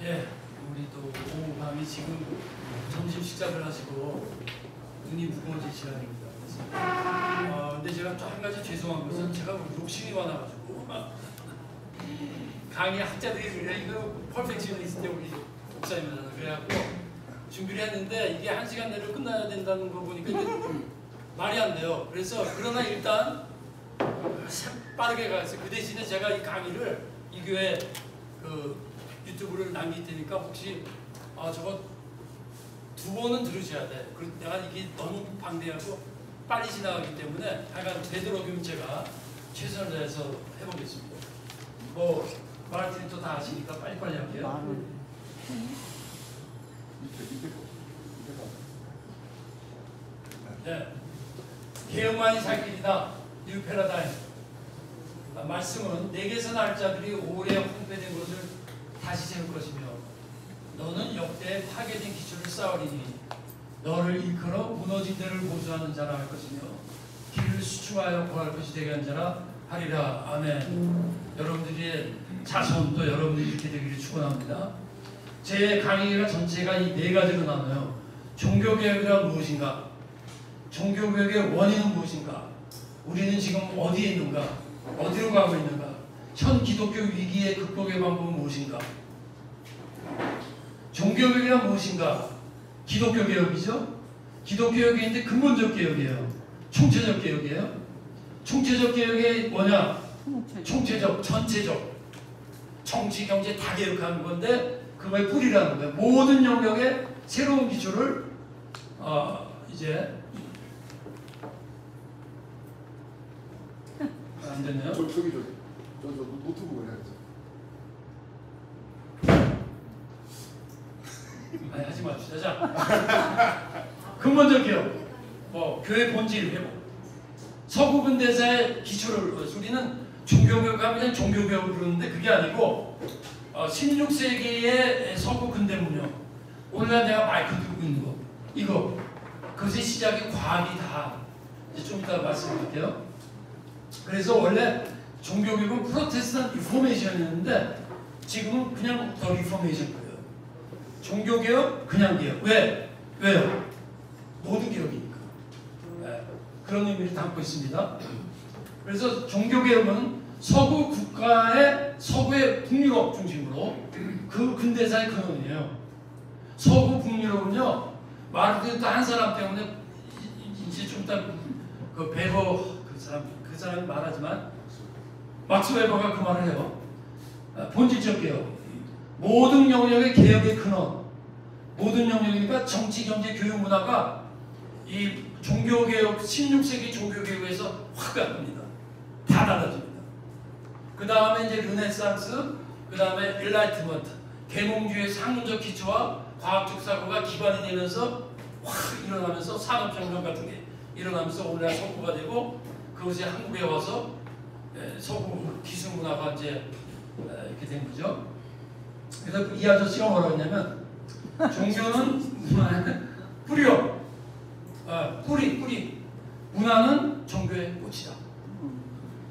예, 우리 또 오후밤이 지금 점심 식사를 하시고 눈이 무거워질 시간입니다. 그래서 근데 제가 또 한 가지 죄송한 것은 제가 욕심이 많아가지고 강의 학자들이 그래 이거 퍼펙셔니스트 우리 목사님이잖아. 그래갖고 준비를 했는데 이게 1시간 내로 끝나야 된다는 거 보니까 말이 안 돼요. 그래서 그러나 일단 빠르게 가서 그 대신에 제가 이 강의를 이 교회 그 유튜브를 남길 테니까 혹시 저거 2번은 들으셔야 돼. 그리고 내가 이게 너무 방대하고 빨리 지나가기 때문에 하여간 되도록이면 제가 최선을 다해서 해보겠습니다. 뭐 말할 또 다 아시니까 빨리빨리 할게요. 네. 개혁만이 살 길이다. 뉴 패러다임. 말씀은 내게서 날 자들이 오래 황폐된 것을 다시 세울 것이며 너는 역대 파괴된 기초를 쌓으리니 너를 일컬어 무너진 데를 보수하는 자라 할 것이며 길을 수축하여 구할 것이 되게 한 자라 하리라. 아멘. 여러분들의 자손 또 여러분들이 이렇게 되기를 축원합니다. 제 강의가 전체가 이 4가지로 나눠요. 종교개혁이란 무엇인가? 종교개혁의 원인은 무엇인가? 우리는 지금 어디에 있는가? 어디로 가고 있는가? 현 기독교 위기의 극복의 방법은 무엇인가? 종교개혁이란 무엇인가? 기독교 개혁이죠? 기독교 개혁인데 근본적 개혁이에요. 총체적 개혁이에요. 총체적 개혁이 뭐냐? 총체적, 전체적. 정치, 경제 다 개혁하는 건데 그거의 뿌리라는 거예요. 모든 영역에 새로운 기초를 이제 안 됐네요. 저 노트북을 해야죠. 아니 하지 맙시다. 자, 근본적 개혁, 뭐 교회 본질 회복, 서구 근대사의 기초를 우리는 종교개혁하면 종교개혁을 부르는데 그게 아니고 16세기의 서구 근대 문명. 오늘날 내가 마이크 들고 있는 거 이거 그것의 시작이 과학이다. 이제 좀 이따 말씀드릴게요. 그래서 원래 종교개혁은 프로테스탄 리포메이션이었는데 지금은 그냥 더 리포메이션 거예요. 종교개혁, 그냥 개혁. 왜요? 모든 개혁이니까. 네. 그런 의미를 담고 있습니다. 그래서 종교개혁은 서구 국가의 서구의 북유럽 중심으로 그 근대사의 근원이에요. 서구 북유럽은요, 말을 한 사람 때문에 이제 좀 이따 그 베버 그 사람이 말하지만 막스 웨버가 그 말을 해요. 본질적 개혁. 모든 영역의 개혁의 근원. 모든 영역이니까 정치, 경제, 교육, 문화가 이 종교개혁, 16세기 종교개혁에서 확 바뀝니다. 다 달라집니다. 그 다음에 이제 르네상스, 그 다음에 엔라이트먼트, 계몽주의 상문적 기초와 과학적 사고가 기반이 되면서 확 일어나면서 산업혁명 같은 게 일어나면서 오늘날 석구가 되고 그것이 한국에 와서 서구 기술 문화가 이제 이렇게 된 거죠. 그래서 이 아저씨가 뭐라고 했냐면 종교는 뿌리요. 뿌리. 문화는 종교의 꽃이다.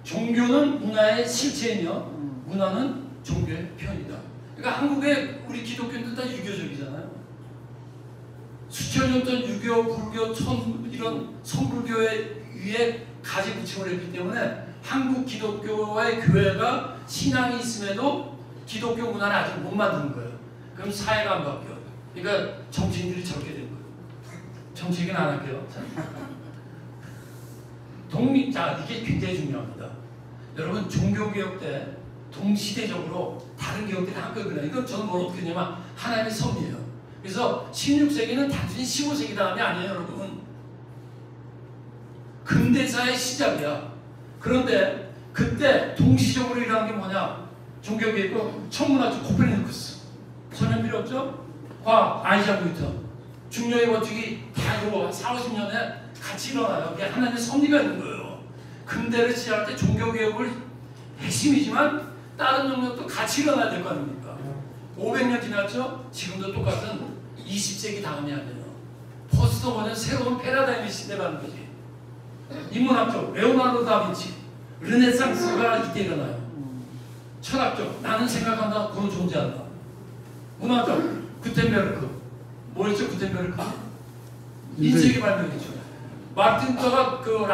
종교는 문화의 실체이며 문화는 종교의 편이다. 그러니까 한국의 우리 기독교는 다 유교적이잖아요. 수천 년 전 유교, 불교, 이런 선불교의 위에 가지 부침을 했기 때문에 한국 기독교의 교회가 신앙이 있음에도 기독교 문화를 아직 못 만드는 거예요. 그럼 사회가 안 바뀌어. 그러니까 정치인들이 저렇게 된 거예요. 정치 얘기는 안 할게요. 자, 이게 굉장히 중요합니다. 여러분, 종교개혁 때 동시대적으로 다른 개혁들이 한꺼번에 일어나요. 이건 저는 뭘 어떻게 했냐면 하나님의 섭리예요. 그래서 16세기는 단순히 15세기 다음이 아니에요, 여러분. 근대사의 시작이야. 그런데 그때 동시적으로 일어난 게 뭐냐? 종교개혁, 천문학적 코페르니쿠스. 설명 필요 없죠? 과학, 아이작 뉴턴. 중력의 법칙이 다 이거 40-50년에 같이 일어나요. 그게 하나님의 섭리가 있는 거예요. 근대를 시작할 때 종교개혁을 핵심이지만 다른 영역도 같이 일어나야 될 거 아닙니까? 500년 지났죠? 지금도 똑같은 20세기 다음이 아니에요. 포스트 모던 새로운 패러다임의 시대라는 거지. 인문학적, 레오나르도 다빈치, 르네상스가 이때 일어나요. 철학적, 나는 생각한다, 그건 존재한다. 문화적 구텐베르크. 뭐였죠? 구텐베르크? 인쇄기 발명이죠. 마르틴 루터가 그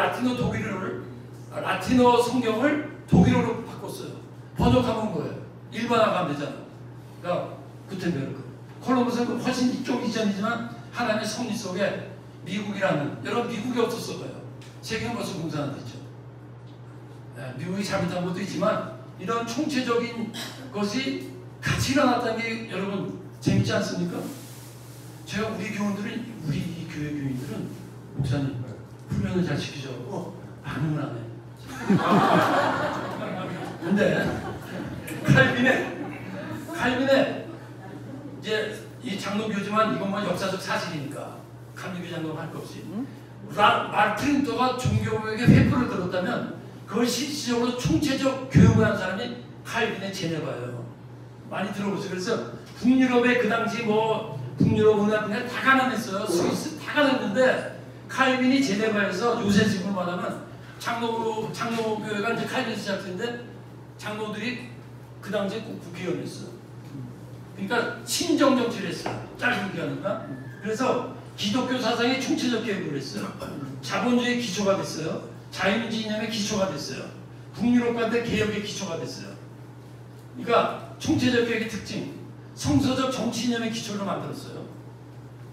라틴어 성경을 독일어로 바꿨어요. 번역하면 뭐예요? 일반화가 안 되잖아. 그러니까 구텐베르크. 콜럼버스는 훨씬 이쪽 이전이지만 하나님의 섭리 속에 미국이라는, 여러분 미국이 없었어요. 세계는 벌써 공산 안 됐죠. 미국이 잘못한 것도 있지만 이런 총체적인 것이 같이 일어났다는 게 여러분 재밌지 않습니까? 제가 우리 교회 교인들은 목사님 훈련을 잘 시키셔서 반응을 안 해. 근데 칼빈의 이제 이 장로교지만 이건 뭐 역사적 사실이니까 칼빈교 장로가 할 거 없이 마르틴 루터가 종교교육의 회포를 들었다면 그걸 실질적으로 총체적 교육을 한 사람이 칼빈의 제네바예요. 많이 들어보세요. 그래서 북유럽의 그 당시 뭐 북유럽 문화 그냥 다 가난했어요. 스위스 다 가난했는데 칼빈이 제네바에서 요새식으로 말하면 장로교회가 이제 칼빈에서 시작했는데 장로들이 그 당시에 꼭 국회의원이었어요. 그러니까 친정 정치를 했어요. 짧은 기간인가? 그래서 기독교 사상의 총체적 개혁을 했어요. 자본주의 기초가 됐어요. 자유민주 이념의 기초가 됐어요. 북유럽과의 개혁의 기초가 됐어요. 그러니까 총체적 개혁의 특징, 성서적 정치 이념의 기초를 만들었어요.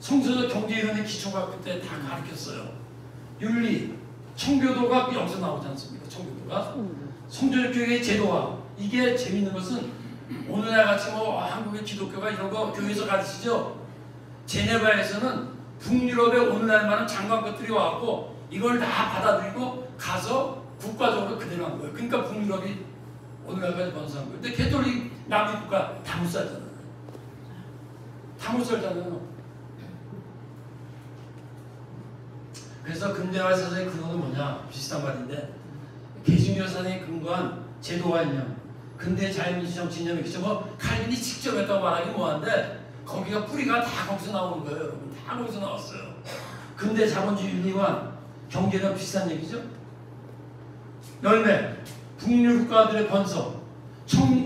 성서적 경제 이론의 기초가 그때 다 가르쳤어요. 윤리, 청교도가 여기서 나오지 않습니까? 청교도가 성전적 교육의 제도화. 이게 재밌는 것은 오늘날 같이 뭐 한국의 기독교가 이런 거 교회에서 가르치죠. 제네바에서는 북유럽의 오늘날만한 장관 것들이 와갖고 이걸 다 받아들이고 가서 국가적으로 그대로 한 거예요. 그러니까 북유럽이 오늘날까지 번성한 거예요. 근데 캐톨릭 남미국가 다 못 살잖아요. 다 못 살잖아요. 그래서 근대화 사상의 근원은 뭐냐? 비슷한 말인데 개신교 사상에 근거한 제도화 이념, 근대 자유민주 정치 이념의 기초, 뭐 칼빈이 직접 했다고 말하기 뭐한데 거기가 뿌리가 다 거기서 나오는 거예요. 여러분 다 거기서 나왔어요. 근대 자본주의 윤리관, 경제랑 비슷한 얘기죠. 열매, 북유 국가들의 번성,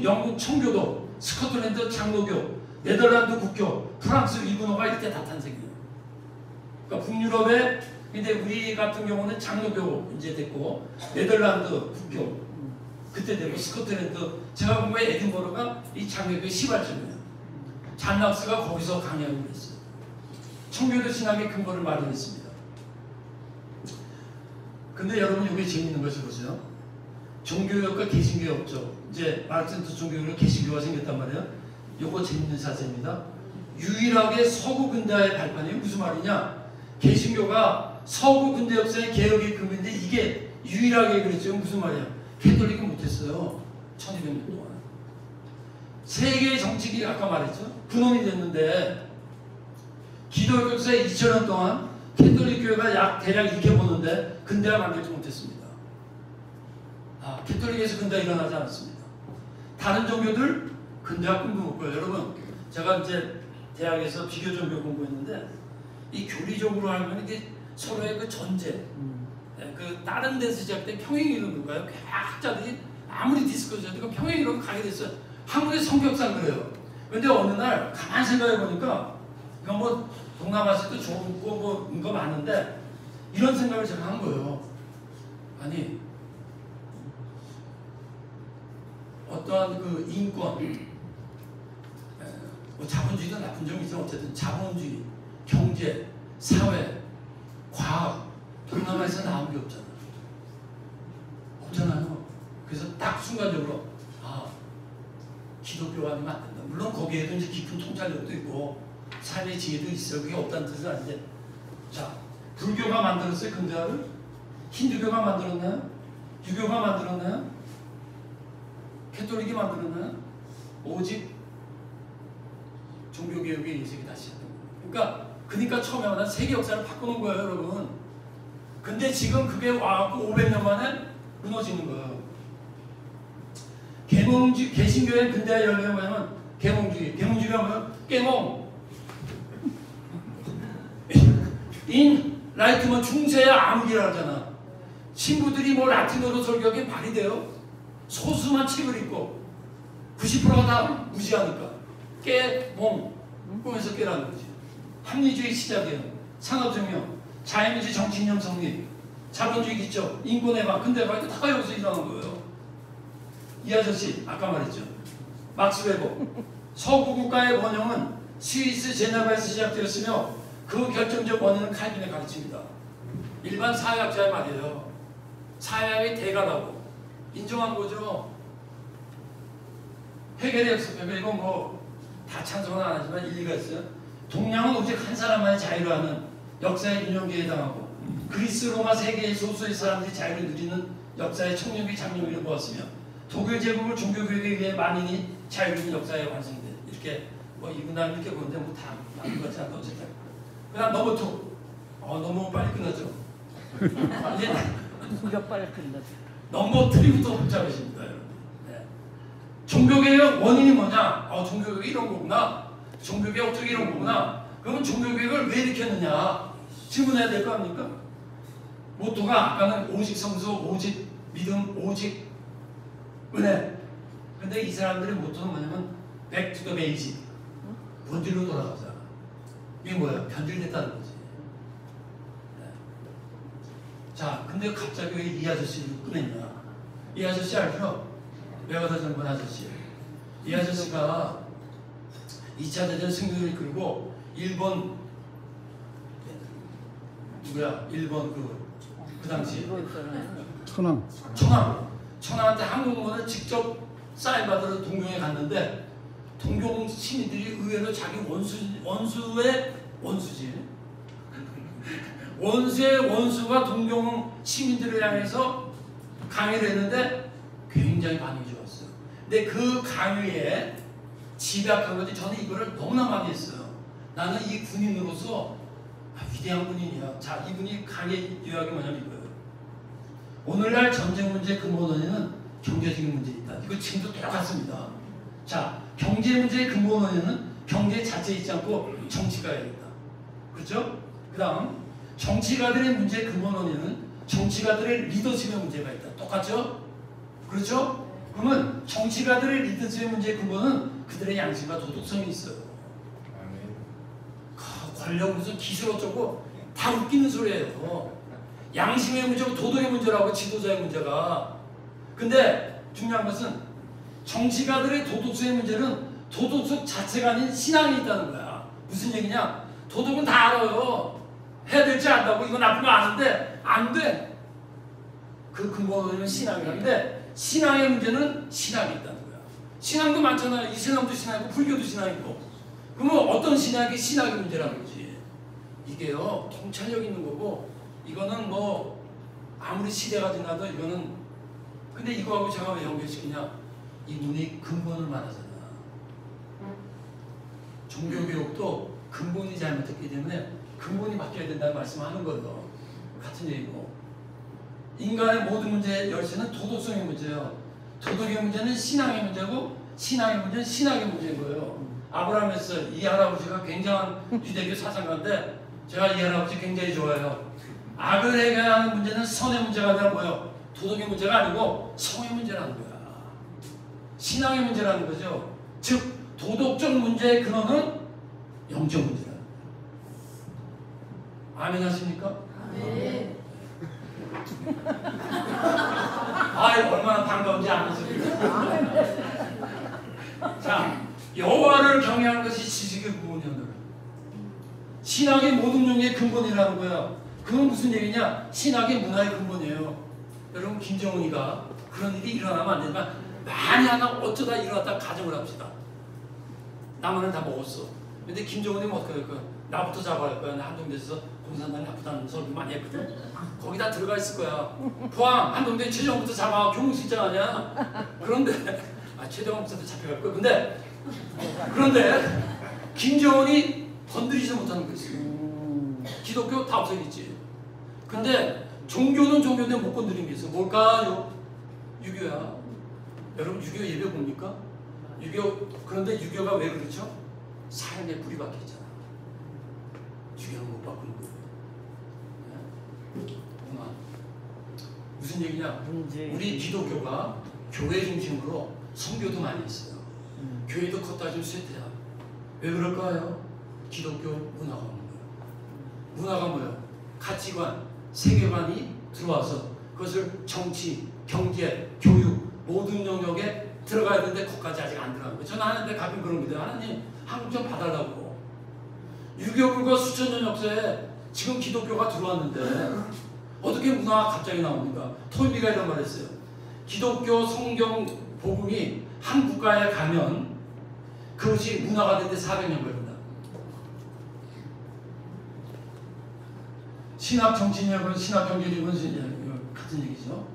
영국 청교도, 스코틀랜드 장로교, 네덜란드 국교, 프랑스 위군호가 이때 다 탄생해요. 그러니까 북유럽에 근데 우리 같은 경우는 장로교 이제 됐고 네덜란드 국교 그때 되고 스코틀랜드 제가 본 거에 에딘버러가 이 장로교의 시발점이에요. 잔 락스가 거기서 강연을 했어요. 청교도 신학의 근거를 마련했습니다. 근데 여러분 여기 재밌는 것이 보세요. 종교교육과 개신교육 없죠. 이제 마르틴 루터 종교교육으로 개신교가 생겼단 말이에요. 요거 재밌는 사실입니다. 유일하게 서구 근대화의 발판이 무슨 말이냐? 개신교가 서구 근대 역사의 개혁의 근거인데 이게 유일하게 그랬죠. 무슨 말이야? 캐톨릭은 못했어요. 1200년 동안. 세계의 정치기 아까 말했죠. 근원이 됐는데 기독교 역사의 2000년 동안 캐톨릭 교회가 대략 이렇게 보는데 근대화 만들지 못했습니다. 캐톨릭에서 근대화 일어나지 않았습니다. 다른 종교들 근대화 꿈도 못 꿔요. 여러분 제가 이제 대학에서 비교 종교 공부했는데 이 교리적으로 하면 이게 서로의 그 전제 그 다른 데서 시작된 평행이론인가요? 학자들이 아무리 디스커스 해도 그 평행이론 가게 됐어요. 한국의 성격상 그래요. 근데 어느 날 가만 생각해 보니까 이거 뭐 동남아시아도 좋고 뭐 이거 많은데 이런 생각을 제가 한 거예요. 아니 어떠한 그 인권 뭐 자본주의도 나쁜 점이 있지만 어쨌든 자본주의, 경제, 사회, 과학 동남아에서 나온 게 없잖아요. 그래서 딱 순간적으로 기독교가 아니면 안 된다. 물론 거기에도 이제 깊은 통찰력도 있고 삶의 지혜도 있어요. 그게 없다는 뜻은 아닌데 자 불교가 만들었어요. 근대화를? 힌두교가 만들었나요? 유교가 만들었나요? 캐톨릭이 만들었나요? 오직 종교개혁의 예식이 다시 했던 거예요. 그러니까 처음에 말한 세계 역사를 바꾸는 거예요, 여러분. 근데 지금 그게 와갖고 500년 만에 무너지는 거예요. 개신교의 근대화 열매가 뭐냐면 계몽주의가 뭐예요? 깨몽. 라이트면 중세야 암흑이라 하잖아. 친구들이 뭐 라틴어로 설교하기 말이 돼요? 소수만 책을 읽고 90%가 다 무시하니까. 깨몽 꿈에서 깨라는 거지. 합리주의 시작이에요. 산업혁명, 자유민주주의 정치인념 성립, 자본주의 기초, 인권해방. 근데 막 다 여기서 일어난 거예요. 이 아저씨 아까 말했죠. 막스 웨버. 서구 국가의 번영은 스위스 제네바에서 시작되었으며 그 결정적 원인은 칼빈의 가르침이다. 일반 사회학자의 말이에요. 사회학의 대가라고 인정한 거죠. 해결의 역습, 이거 뭐 다 찬성은 안 하지만 일리가 있어요. 동양은 오직 한 사람만의 자유를 하는 역사의 균형기에 해당하고 그리스, 로마 세계의 소수의 사람들이 자유를 누리는 역사의 청룡기 장룡기를 보았으며 독일 제국을 종교교육에 의해 만인이 자유로운 역사에 완성돼. 이렇게 뭐 이분 날 이렇게 보는데 뭐 다 맞는 것 같지 않다 어쨌든. 그다음 넘버 2. 너무 빨리 끝났죠. 이제 몇 빨리 끝났어. 넘버 3부터 복잡해집니다, 여러분. 네. 종교개혁 원인이 뭐냐? 종교개혁이 이런 거구나. 종교개혁 어떻게 이런 거구나. 그러면 종교개혁을 왜 일으켰느냐? 질문해야 될 거 아닙니까? 모토가 아까는 오직 성수, 오직 믿음, 오직 은혜. 근데 이 사람들의 모토는 뭐냐면 back to the basic. 본질로 돌아가자. 이게 뭐야? 변질됐다는 거지. 네. 자, 근데 갑자기 왜 이 아저씨를 꺼냈냐? 이 아저씨 알죠? 메가더 정권 아저씨. 이 아저씨가 2차 대전 승리를 이끌고 일본 누구야? 일본 그 당시 천황한테 항공모를 직접 사인받으러 동경에 갔는데 동경 시민들이 의외로 자기 원수의 원수가 동경 시민들을 향해서 강의를 했는데 굉장히 반응이 좋았어요. 근데 그 강의에 집약한 거지. 저는 이거를 너무나 많이 했어요. 나는 이 군인으로서 위대한 군인이야. 자, 이분이 강의 요약이 뭐냐면 이거예요. 오늘날 전쟁 문제의 근본 원인은 경제적인 문제에 있다. 이거 지금도 똑같습니다. 자, 경제 문제의 근본 원인은 경제 자체에 있지 않고 정치가에 있다. 그렇죠? 그 다음 정치가들의 문제의 근본 원인은 정치가들의 리더십의 문제가 있다. 똑같죠? 그렇죠? 그러면 정치가들의 리더십의 문제의 근본은 그들의 양심과 도덕성이 있어요. 권력으로서 기술 어쩌고 다 웃기는 소리예요. 양심의 문제고 도덕의 문제라고 지도자의 문제가. 근데 중요한 것은 정치가들의 도덕성의 문제는 도덕성 자체가 아닌 신앙이 있다는 거야. 무슨 얘기냐? 도덕은 다 알아요. 해야 될지 안다고. 이거 나쁜 거 아는데 안 돼. 그 근본은 신앙이라는데 신앙의 문제는 신학이 있다는 거야. 신앙도 많잖아요. 이슬람도 신앙이고 불교도 신앙이고. 그러면 어떤 신학이 신학의 문제라는 거지. 이게요 통찰력 있는 거고 이거는 뭐 아무리 시대가 지나도 이거는. 근데 이거하고 제가 왜 연결시키냐? 이분이 근본을 말하잖아. 종교교육도 근본이 잘못했기 때문에 근본이 바뀌어야 된다는 말씀을 하는 거예요. 같은 얘기고. 인간의 모든 문제의 열쇠는 도덕성의 문제예요. 도덕의 문제는 신앙의 문제고 신앙의 문제는 신학의 문제인 거예요. 아브라함에서 이 할아버지가 굉장한 유대교 사상가인데 제가 이 할아버지 굉장히 좋아해요. 악을 해결하는 문제는 선의 문제가 아니라 뭐예요? 도덕의 문제가 아니고 성의 문제라는 거야. 신앙의 문제라는 거죠. 즉 도덕적 문제의 근원은 영적 문제라는 거야. 아멘 하십니까? 네. 얼마나 반가운지 아면서. 자, 여호와를 경외하는 것이 지식의 근본이었노라. 신학의 모든 용의 근본이라는 거야. 그건 무슨 얘기냐? 신학의 문화의 근본이에요. 여러분 김정은이가 그런 일이 일어나면 안 되지만 많이 하나 어쩌다 일어났다 가정을 합시다. 나만은 다 먹었어. 근데 김정은이 뭐 어떻게 할 거야? 나부터 잡아갈 거야. 나 한동대에서 공산당이 나쁘다는 소리 많이 했거든. 거기다 들어가 있을 거야. 포항 한동대 최정부터 잡아. 교무실장 아니야? 그런데 최정부터 잡혀갈 거야. 그런데 김정은이 건드리지 못하는 거 있어요. 기독교 다 없어졌지. 근데 종교는 종교인데 못 건드리는 게 있어. 뭘까요? 유교야. 여러분 유교 예배 봅니까? 그런데 유교가 왜 그렇죠? 삶에 불이 박혀 있잖아. 유교는 못 바꾸는 거예요. 무슨 얘기냐? 우리 기독교가 교회 중심으로 선교도 많이 했어요. 교회도 컸다 좀 쇠퇴야. 왜 그럴까요? 기독교 문화가 오는 거예요. 문화가 뭐예요? 가치관, 세계관이 들어와서 그것을 정치, 경제, 교육 모든 영역에 들어가야 되는데 거기까지 아직 안 들어간 거예요. 저는 하는데 가끔 그런 거예요. 하나님 한국 좀 봐달라고. 6.25 불과 수천 년 역사에 지금 기독교가 들어왔는데 어떻게 문화가 갑자기 나옵니까? 토인비가 이런 말 했어요. 기독교 성경 복음이 한 국가에 가면 그것이 문화가 되는데 400년 걸린다. 신학 정치력은 신학 경제력은 같은 얘기죠.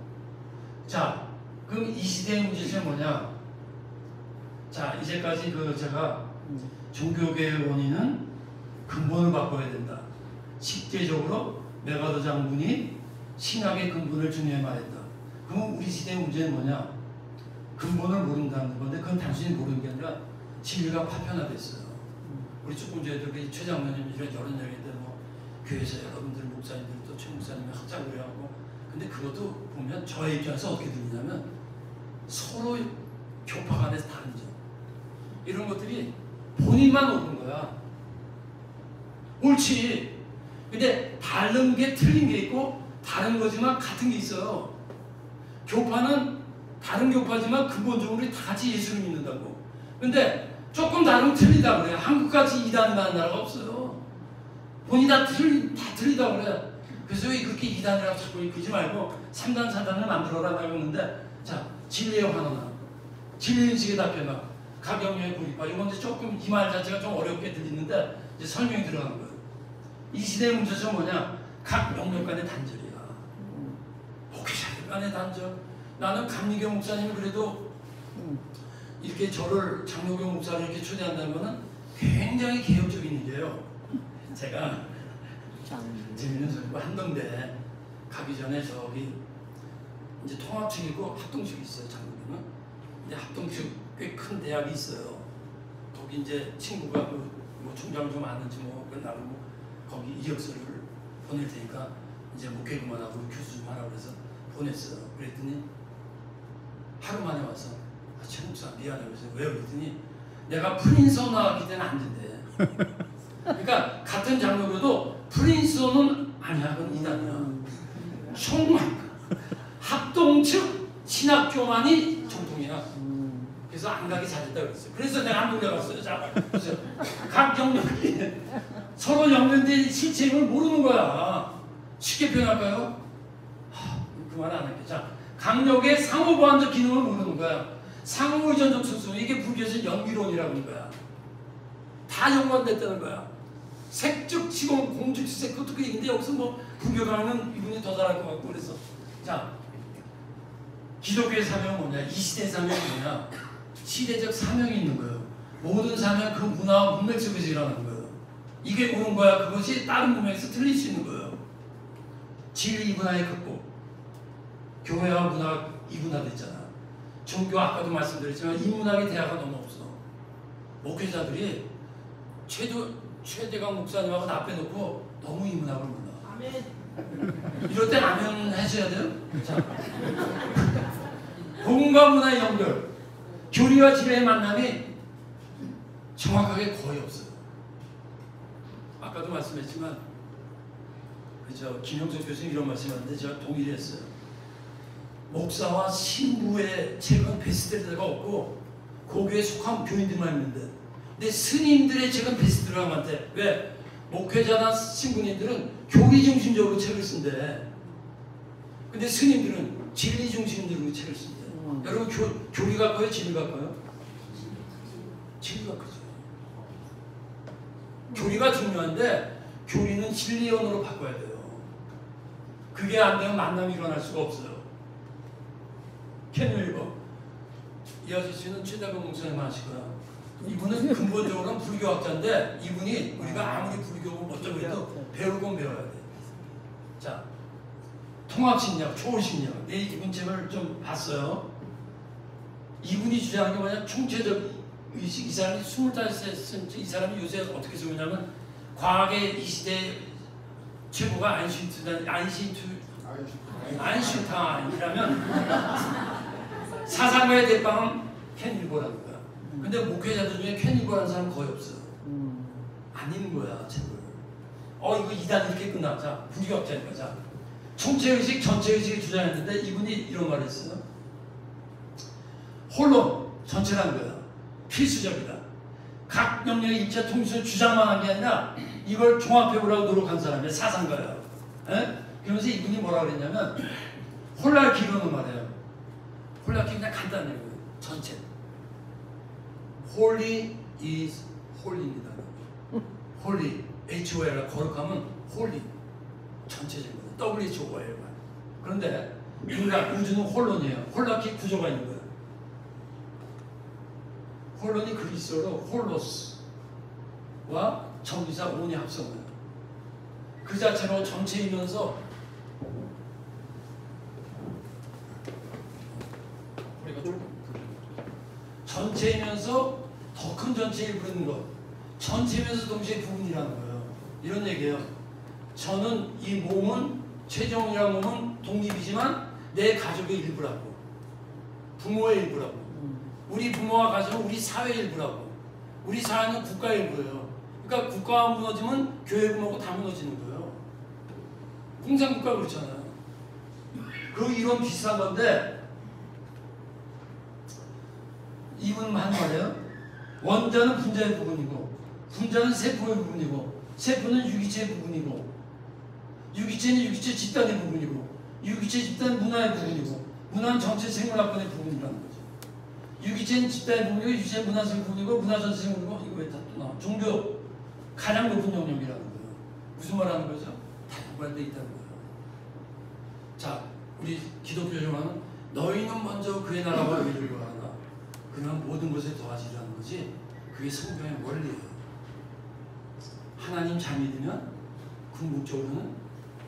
자, 그럼 이 시대의 문제점이 뭐냐? 자, 이제까지 제가 종교개혁의 원인은 근본을 바꿔야 된다. 실제적으로 메가더 장군이 신학의 근본을 중요히 말했다. 그럼 우리 시대의 문제는 뭐냐? 근본을 모른다는 건데 그건 단순히 모르는 게 아니라 진리가 파편화됐어요. 우리 조금 전에 최 장로님 이런 여러 얘기인데 뭐 교회에서 여러분들 목사님들 또 최 목사님이 학자고 하고 근데 그것도 보면 저의 입장에서 어떻게 들리냐면 서로 교파 간에서 다르죠. 이런 것들이 본인만 옳은 거야. 옳지. 근데 다른 게 틀린 게 있고 다른 거지만 같은 게 있어요. 교파는 다른 교파지만 근본적으로 다 같이 예수를 믿는다고. 근데 조금 다르면 틀리다 그래요. 한국같이 이단이라는 나라가 없어요. 본인이 다 틀리다 그래요. 그래서 왜 그렇게 이단이라고 자꾸 그러지 말고 3단 4단을 만들어라 그러는데 자, 진리의 환원화, 진리인식의 답변화, 가경유의 고립화 이건 이제 조금 이 말 자체가 좀 어렵게 들리는데 이제 설명이 들어가는 거예요. 이 시대의 문제점 뭐냐? 각 영역 간의 단절이야. 목회자들 간의 단절. 나는 감리교 목사님이 그래도 이렇게 저를 장로교 목사를 이렇게 초대한다는 거는 굉장히 개혁적인 일이에요. 제가 재밌는 소리고 한동대 가기 전에 저기 이제 통합측이고 합동측이 있어요. 장로교는. 근데 합동측 꽤 큰 대학이 있어요. 거기 이제 친구가 뭐 총장 좀 아는지 뭐 나고 거기 이력서를 보낼 테니까 이제 목회 그만하고 교수 좀 하라고 그래서 보냈어요. 그랬더니 하루 만에 와서 최 목사 미안해 그래서 왜 그랬더니 내가 프린스턴 나왔기 때문에 안 된대. 그러니까 같은 장로교도 프린스턴은 아니야. 그건 이단이야. 합동측 신학교만이 정통이야. 그래서 안 가기 잘했다 그랬어요. 그래서 내가 한동대 갔어요. 자, 그래서 각 영역이 서로 연결된 실체임을 모르는 거야. 쉽게 표현할까요? 그 말 안 할게. 자, 강력의 상호보완적 기능을 모르는 거야. 상호의존적 속성. 이게 불교에서 연기론이라고 하는 거야. 다 연관됐다는 거야. 색즉 시공 공즉시색 그것도 그 얘기인데 여기서 뭐 불교 강의는 이분이 더 잘할 것 같고 그래서 자, 기독교의 사명은 뭐냐? 이 시대의 사명은 뭐냐? 시대적 사명이 있는 거예요. 모든 사명은 그 문화와 문맥 속에서 일어나는 거예요. 이게 옳은 거야. 그것이 다른 문맥에서 틀릴 수 있는 거예요. 진리 이분화의 극복. 교회와 문화가 이분화됐잖아. 종교 아까도 말씀드렸지만 인문학의 대화가 너무 없어. 목회자들이 최대강 목사님하고 나 앞에 놓고 너무 인문학을 몰라. 아멘. 이럴 땐 아멘 해줘야 돼요. 자, 복음과 문화의 연결, 교리와 진리의 만남이 정확하게 거의 없어요. 아까도 말씀했지만 김영석 교수님 이런 말씀하는데 제가 동의를 했어요. 목사와 신부의 책은 베스트셀러가 없고 고교에 속한 교인들만 있는데 근데 스님들의 책은 베스트셀러가 많대. 왜? 목회자나 신부님들은 교리 중심적으로 책을 쓴대. 근데 스님들은 진리 중심적으로 책을 쓴대. 여러분 교리가 커요? 진리가 커요? 진리가 크죠. 교리가 중요한데 교리는 진리론으로 바꿔야 돼요. 그게 안 되면 만남이 일어날 수가 없어요. 켄 윌버 이 아저씨는 최대강 목사님 아실 거야. 이분은 근본적으로는 불교학자인데 이분이 우리가 아무리 불교고 어쩌고 해도 배울 건 배워야 돼. 자, 통합심리학, 초월심리학. 내 이분 책을 좀 봤어요. 이분이 주장하는 게 뭐냐? 총체적 의식. 이 사람이 25살 이 사람이 요새 어떻게 쓰냐면 과학의 이 시대 최고가 아인슈타인이라면 사상가의 대빵은 켄 윌버라는 거야. 근데 목회자들 중에 켄 윌버라는 사람 거의 없어요. 안 읽는 거야 책을. 이거 2단 이렇게 끝나자 구리역자니까. 자, 총체의식 전체의식을 주장했는데 이분이 이런 말을 했어요. 홀로 전체라는 거야. 필수적이다. 각 영역의 입체 통수를 주장만 한 게 아니라 이걸 종합해보라고 노력한 사람의 사상가예요. 그러면서 이분이 뭐라 그랬냐면 홀라키로는 말이에요. 홀라키 그냥 간단해요. 전체. Holy is holy입니다. Holy, H-O-L 거룩하면 holy 전체적인 거예요. W-H-O-L. 그런데 인간 우주는 홀론이에요. 홀라키 구조가 있는 거예요. 홀론이 그리스어로 홀로스와 전기사 온이 합성어예요. 그 자체로 전체이면서 우리가 좀 전체이면서 더 큰 전체를 부르는 것, 전체면서 동시에 부분이라는 거예요. 이런 얘기예요. 저는 이 몸은 최정이라는 몸은 독립이지만 내 가족의 일부라고, 부모의 일부라고, 우리 부모와 가족은 우리 사회의 일부라고, 우리 사회는 국가의 일부예요. 그러니까 국가가 무너지면 교회부모고 다 무너지는 거예요. 공산국가 그렇잖아요. 그 이론 비슷한 건데 이분 한 말이에요. 원자는 분자의 부분이고, 분자는 세포의 부분이고, 세포는 유기체의 부분이고, 유기체는 유기체 집단의 부분이고, 유기체 집단 문화의 부분이고, 문화는 전체 생물학권의 부분이라는 거죠. 유기체는 집단의 부분이고, 유기체는 문화적 부분이고, 문화 전체 생물이고, 이거 왜 다 또 나와? 종교 가장 높은 영역이라는 거예요. 무슨 말하는 거죠? 다 연관되어 있다는 거예요. 자, 우리 기독교 정화는 너희는 먼저 그의 나라와 의를 구하라. 그러면 모든 것에 더하시라는 거지. 그게 성경의 원리예요. 하나님 잘 믿으면 궁극적으로는,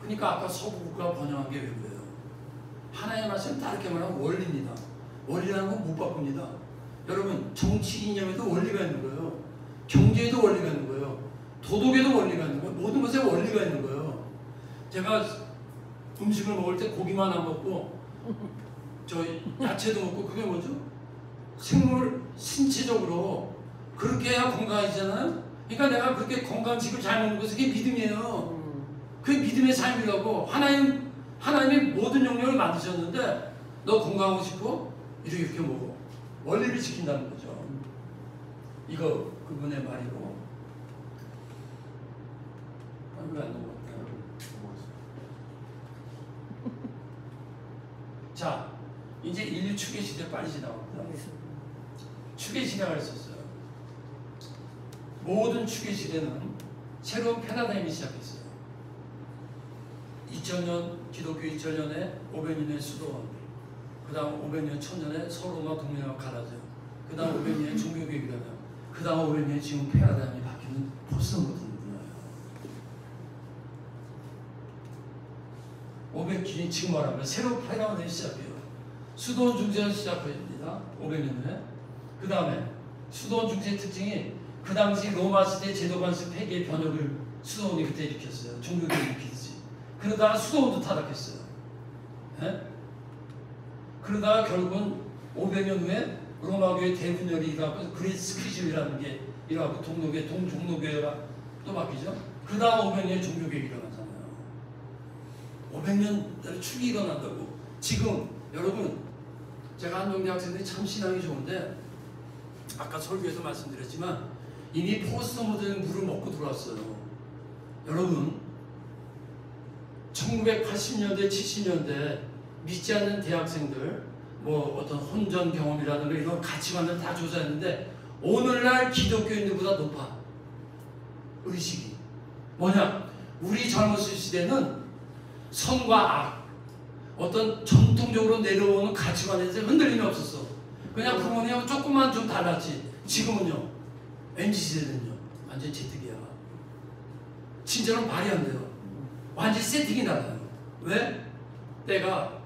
그러니까 아까 서구국가 번영한 게 왜 그래요? 하나님의 말씀 다르게 말하면 원리입니다. 원리라는 건 못 바꿉니다. 여러분, 정치 이념에도 원리가 있는 거예요. 경제에도 원리가 있는 거예요. 도덕에도 원리가 있는 거예요. 모든 것에 원리가 있는 거예요. 제가 음식을 먹을 때 고기만 안 먹고 저 야채도 먹고, 그게 뭐죠? 생물 신체적으로 그렇게 해야 건강해지잖아요. 그러니까 내가 그렇게 건강식을 잘 먹는 것은 그게 믿음이에요. 그게 믿음의 삶이라고. 하나님이 모든 영역을 만드셨는데 너 건강하고 싶고 이렇게 먹어. 원리를 지킨다는 거죠. 이거 그분의 말이고. 왜안 넘어갈까요? 자, 이제 인류 추계 시대 빨리 지나갑니다. 추계 시대가 있었어요. 모든 추계 시대는 새로운 패러다임이 시작했어요. 2000년 기독교 2000년에 500년의 수도원, 그 다음 500년 1000년에 서로마 동맹과 갈라져요. 그 다음 500년의 종교개혁이라며, 그 다음 500년에 지금 패러다임이 바뀌는 포스트 모던 문화예요. 500년이 지금 말하면 새로운 패러다임이 시작해요. 수도원 중세가 시작됩니다. 500년 후에. 그 다음에 수도원 중세의 특징이 그 당시 로마 시대 제도관습 폐기의 변혁을 수도원이 그때 일으켰어요. 종교개혁을 일으켰지. 그러다가 수도원도 타락했어요. 네? 그러다가 결국은 500년 후에 로마교회 대분열이 일어나고 그레이트 스퀴즘이라는 게 일어나고 동료교회, 동종로교회가 또 바뀌죠. 그 다음 500년에 종교개혁이 일어나잖아요. 500년 축이 일어난다고. 지금 여러분, 제가 한동대 학생들이 참 신앙이 좋은데 아까 설교에서 말씀드렸지만 이미 포스트 모던 물을 먹고 들어왔어요. 여러분, 1980년대, 70년대 믿지 않는 대학생들, 뭐 어떤 혼전 경험이라든가 이런 가치관을 다 조사했는데 오늘날 기독교인들보다 높아. 의식이 뭐냐? 우리 젊었을 시대는 선과 악, 어떤 전통적으로 내려오는 가치관에 대해서 흔들림이 없었어. 그냥 부모님하고 조금만 좀 달랐지. 지금은요, MZ세대는요 완전 재특이야. 진짜로 말이 안 돼요. 완전 세팅이 달라요. 왜? 때가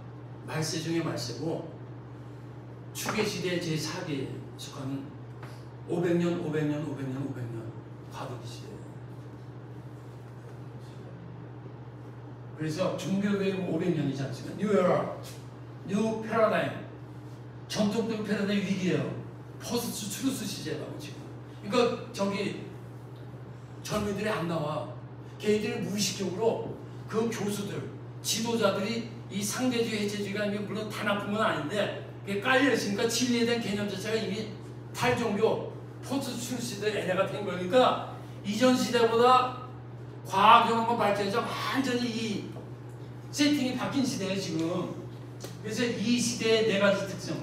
말세 중에 말세고 추계시대 제4기에 속하는 500년 과도기 시대예요. 그래서 종교개혁은 500년이지 않습니까? 뉴 패러다임, 전통적 패러다임 위기예요. 포스트 트루스 시대라고 지금. 그러니까 저기 젊은이들이 안 나와. 걔들이 무의식적으로 그 교수들, 지도자들이 이 상대주의, 해체주의가 물론 다 나쁜 건 아닌데 그게 깔려있으니까 진리에 대한 개념 자체가 이미 탈종교, 포스트 시대 에라가 된 거니까 이전 시대보다 과학적으로 발전해서 완전히 이 세팅이 바뀐 시대예요 지금. 그래서 이 시대의 네 가지 특성,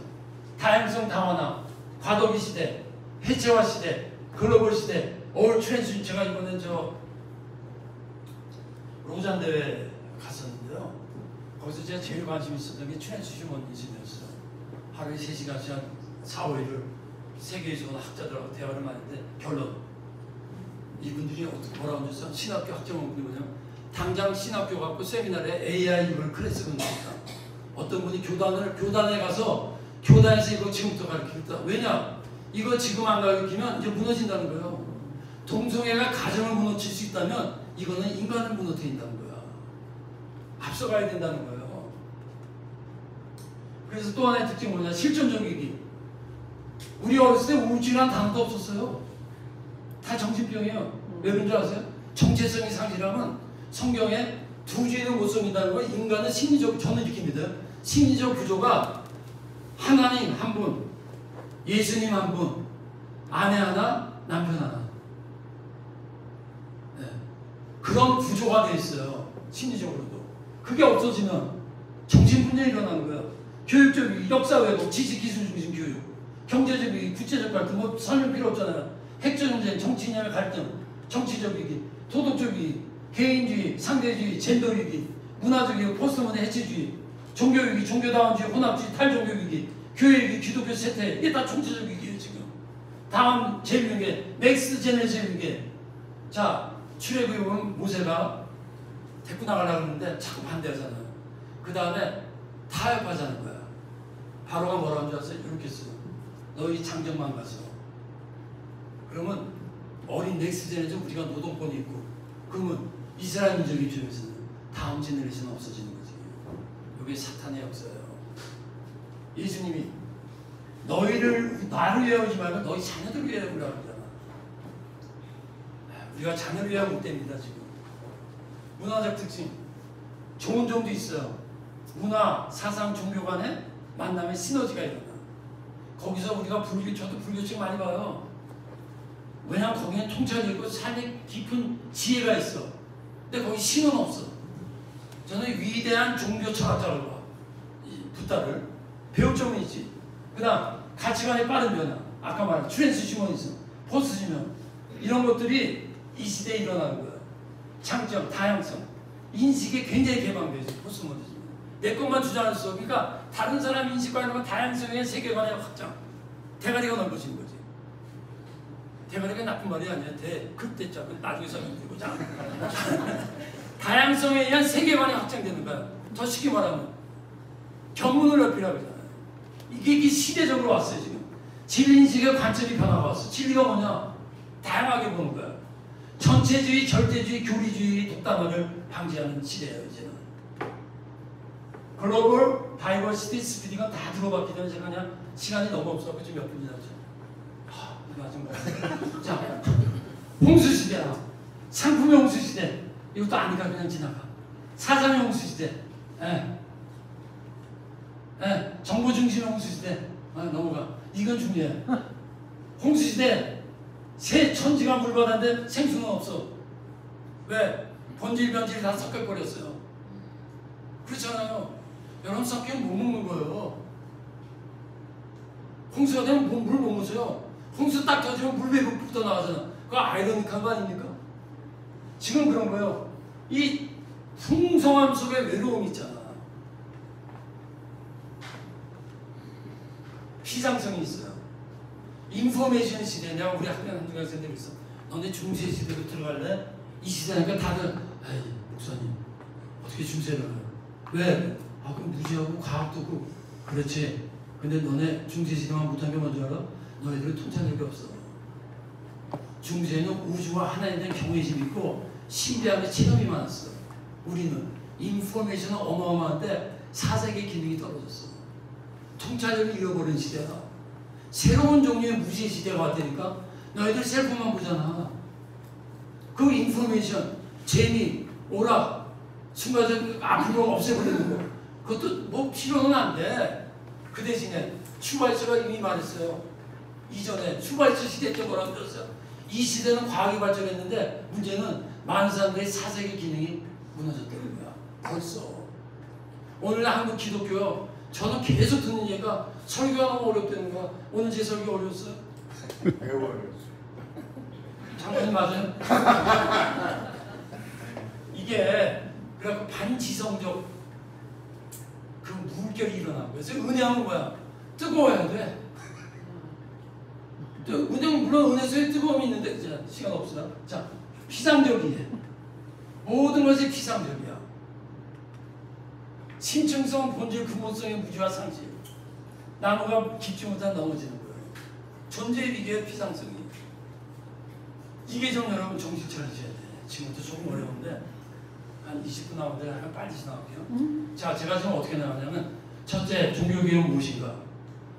다양성 다원화, 과도기 시대, 해체화 시대, 글로벌 시대, 올 트랜스. 제가 이번에 로잔 대회 갔었는데요. 거기서 제가 제일 관심 있었던 게 트랜스 휴머니즘이었어요. 하루에 3시간씩 한 4, 5일을 세계에서 온 학자들하고 대화를 많이 했는데 결론, 이분들이 어떻게 뭐라고 하셨어요? 신학교 학자분들이 뭐냐면 당장 신학교 갖고 세미나에 AI 이걸 클래스 건다니까 어떤 분이 교단에 가서 교단에서 이거 지금부터 가르치겠다. 왜냐? 이거 지금 안 가르치면 이제 무너진다는 거예요. 동성애가 가정을 무너뜨릴 수 있다면 이거는 인간을 무너뜨린다는 거야. 앞서가야 된다는 거예요. 그래서 또 하나의 특징이 뭐냐? 실존적이기. 우리 어렸을 때 우울증이라는 단어도 없었어요. 다 정신병이에요. 왜 그런 줄 아세요? 정체성이 상실하면 성경에 두 죄를 못 섬긴다는 거. 인간은 심리적, 저는 이렇게 믿어요. 심리적 구조가 하나님 한 분, 예수님 한 분, 아내 하나, 남편 하나. 네. 그런 구조가 돼 있어요. 심리적으로도. 그게 없어지면 정신분열이 일어나는 거예요. 교육적 위기, 역사 왜곡, 지식 기술 중심 교육, 경제적 위기, 국제적 갈등, 뭐 설명 필요 없잖아요. 핵전쟁, 정치 이념의 갈등, 정치적 위기, 도덕적 위기, 개인주의, 상대주의, 젠더 위기, 문화적 위기, 포스트모던 해체주의, 종교 위기, 종교다원주의, 혼합주의, 탈종교 위기, 교회 위기, 기독교 세태. 이게 다 정치적 위기예요 지금. 다음 제일 위기, 넥스트 제너레이션 위기. 자, 출애굽에 보면 모세가 데리고 나가려고 하는데 자꾸 반대하잖아요. 그 다음에 타협하자는 거야. 바로가 뭐라고 하는 줄 아세요? 이렇게 써요. 너희 장정만 가서. 그러면 어린 넥스트 제너레이션 우리가 노동권이 있고, 그러면 이스라엘 민족 입장에서는 다음 제너레이션은 없어지는 거지. 이게 사탄의 역사예요. 예수님이 너희를 나를 위하지 말고 너희 자녀들을 위하여 오라고 하잖아. 우리가 자녀를 위하여 못 됩니다 지금. 문화적 특징, 좋은 점도 있어요. 문화, 사상, 종교 간의 만남의 시너지가 일어나. 거기서 우리가 저도 불교책 많이 봐요. 왜냐하면 거기는 통찰이 있고 삶의 깊은 지혜가 있어. 근데 거기 신은 없어. 저는 위대한 종교 철학자를 봐. 붓다를 배울 점은 있지. 그 다음 가치관의 빠른 변화, 아까 말한 트랜스 휴머니즘, 포스트지면, 이런 것들이 이 시대에 일어나는 거예요. 창점, 다양성, 인식이 굉장히 개방되어 있어요. 포스트모더니즘. 내 것만 주장할 수 없어. 그러니까 다른 사람 인식과 이런 다양성의 세계관의 확장, 대가리가 넓어지는 거지. 대가리가 나쁜 말이 아니야. 극대자. 나중에 설명드리고. 자, 다양성에 의한 세계관이 확장되는 거야. 더 쉽게 말하면 견문을 넓히라고 하잖아요. 이게 시대적으로 왔어요 지금. 진리인식의 관점이 변화가 왔어. 진리가 뭐냐? 다양하게 보는 거야. 전체주의, 절대주의, 교리주의, 독단화를 방지하는 시대예요 이제는. 글로벌 다이버시티 스피딩은 다 들어봤기 때문에 제가 그냥 시간이 너무 없어서 지금 몇 분이나 죠. 자, 홍수시대야. 상품의 홍수시대. 이것도 아니까 그냥 지나가. 사상의 홍수시대. 정보 중심의 홍수시대. 넘어가. 이건 중요해. 홍수시대. 새 천지가 물바다인데 생수는 없어. 왜? 본질 변질이 다 섞여버렸어요. 그렇잖아요. 여러분 섞이면 못 먹는 거예요. 홍수가 되면 물 못 마셔요. 홍수 딱 터지면 물 외국부터 나가잖아. 그거 아이러니한 거 아닙니까? 지금 그런 거예요. 이 풍성함 속에 외로움이 있잖아. 피상성이 있어요. 인포메이션 시대. 내가 우리 학교 한중학생들 있어. 너네 중세 시대로 들어갈래? 이 시대니까 다들 에이 목사님 어떻게 중세를 가요? 왜? 그럼 무지하고 과학도 없고. 그렇지. 근데 너네 중세 시대만 못한 게 뭔지 알아? 너희들은 통찰력이 없어. 중세는 우주와 하나에 대한 경외심이 있고 신비함의 체험이 많았어. 우리는 인포메이션은 어마어마한데 사색의 기능이 떨어졌어. 통찰력을 잃어버린 시대야. 새로운 종류의 무지의 시대가 왔다니까. 너희들 셀폰만 보잖아. 그 인포메이션, 재미, 오락, 순간적으로 앞으로 없애버리는 거. 그것도 뭐 필요는 안 돼. 그 대신에 슈바이처가 이미 말했어요. 이전에 슈바이처 시대 때 뭐라고 그랬어요? 이 시대는 과학이 발전했는데 문제는 많은 사람들의 사색의 기능이 무너졌다는 거야. 벌써. 오늘 한국 기독교요. 저는 계속 듣는 얘기가 설교가 너무 어렵다는 거야. 오늘 제 설교 어려웠어요? 배워요. 장관님 맞아요? 이게 그래갖고 반지성적 그 물결이 일어난 거예요. 그래서 은혜는 뭐야? 뜨거워야 돼. 은혜 물론 은혜 속에 뜨거움이 있는데 자, 시간 없으나 자 피상적이에 모든 것이 피상적이야. 심층성 본질 근본성의 무지와 상실. 나무가 깊지 못한 넘어지는 거예요. 존재의 비교의 피상성이. 이게 좀 여러분 정신 차리셔야 돼. 지금부터 조금 어려운데 한 20분 나오는데 약간 빨리 지나갈게요. 자, 제가 지금 어떻게 나가냐면 첫째, 종교개혁은 무엇인가?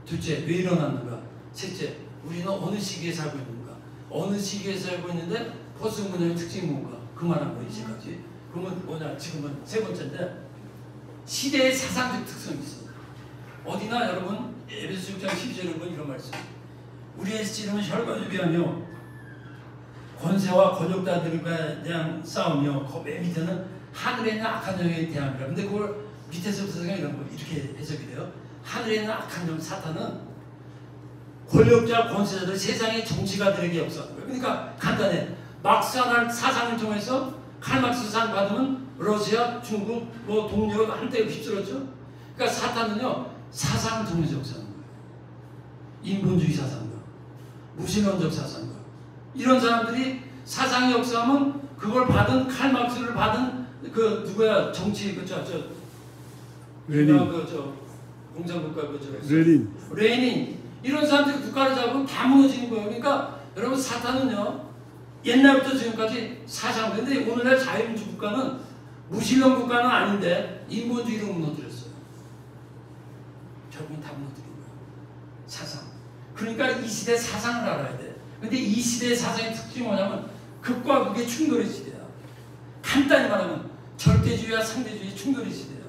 둘째, 왜 일어났는가? 셋째, 우리는 어느 시기에 살고 있는가? 어느 시기에 살고 있는데 포스트 문화의 특징이 뭔가? 그만한 거 이제까지. 그러면 뭐냐? 지금은 세 번째인데 시대의 사상적 특성이 있어. 어디나 여러분 에베소 6장 12절에 보면 이런 말씀. 우리의 씨름은 혈과를 위하며 권세와 권력자들과 대한 싸움이요. 그 맨 밑에는 하늘에 있는 악한 영에 대함이라. 근데 그걸 밑에서부터 이런 거 이렇게 해석이 돼요. 하늘에 있는 악한 영 사탄은 권력자 권세자들 세상의 정치가들에게 역사하는 거예요. 그러니까 간단해. 막스하는 사상을 통해서 칼막스 상 받으면 러시아, 중국, 뭐 동유럽 한때 휩쓸었죠. 그러니까 사탄은요 사상을 통해서 역사하는 거예요. 인본주의 사상과 무신론적 사상과 이런 사람들이 사상의 역사하면 그걸 받은 칼막스를 받은 그 누구야 정치 그저 레닌. 그저 공산국가 그저 레닌. 이런 사람들이 국가를 잡으면 다 무너지는 거예요. 그러니까 여러분 사탄은요 옛날부터 지금까지 사상 근데 오늘날 자유민주 국가는 무신론 국가는 아닌데 인본주의로 무너뜨렸어요. 결국은 다 무너뜨린 거예요. 사상. 그러니까 이 시대 사상을 알아야 돼. 근데 이 시대의 사상의 특징이 뭐냐면 극과 극의 충돌의 시대야. 간단히 말하면 절대주의와 상대주의 충돌의 시대야.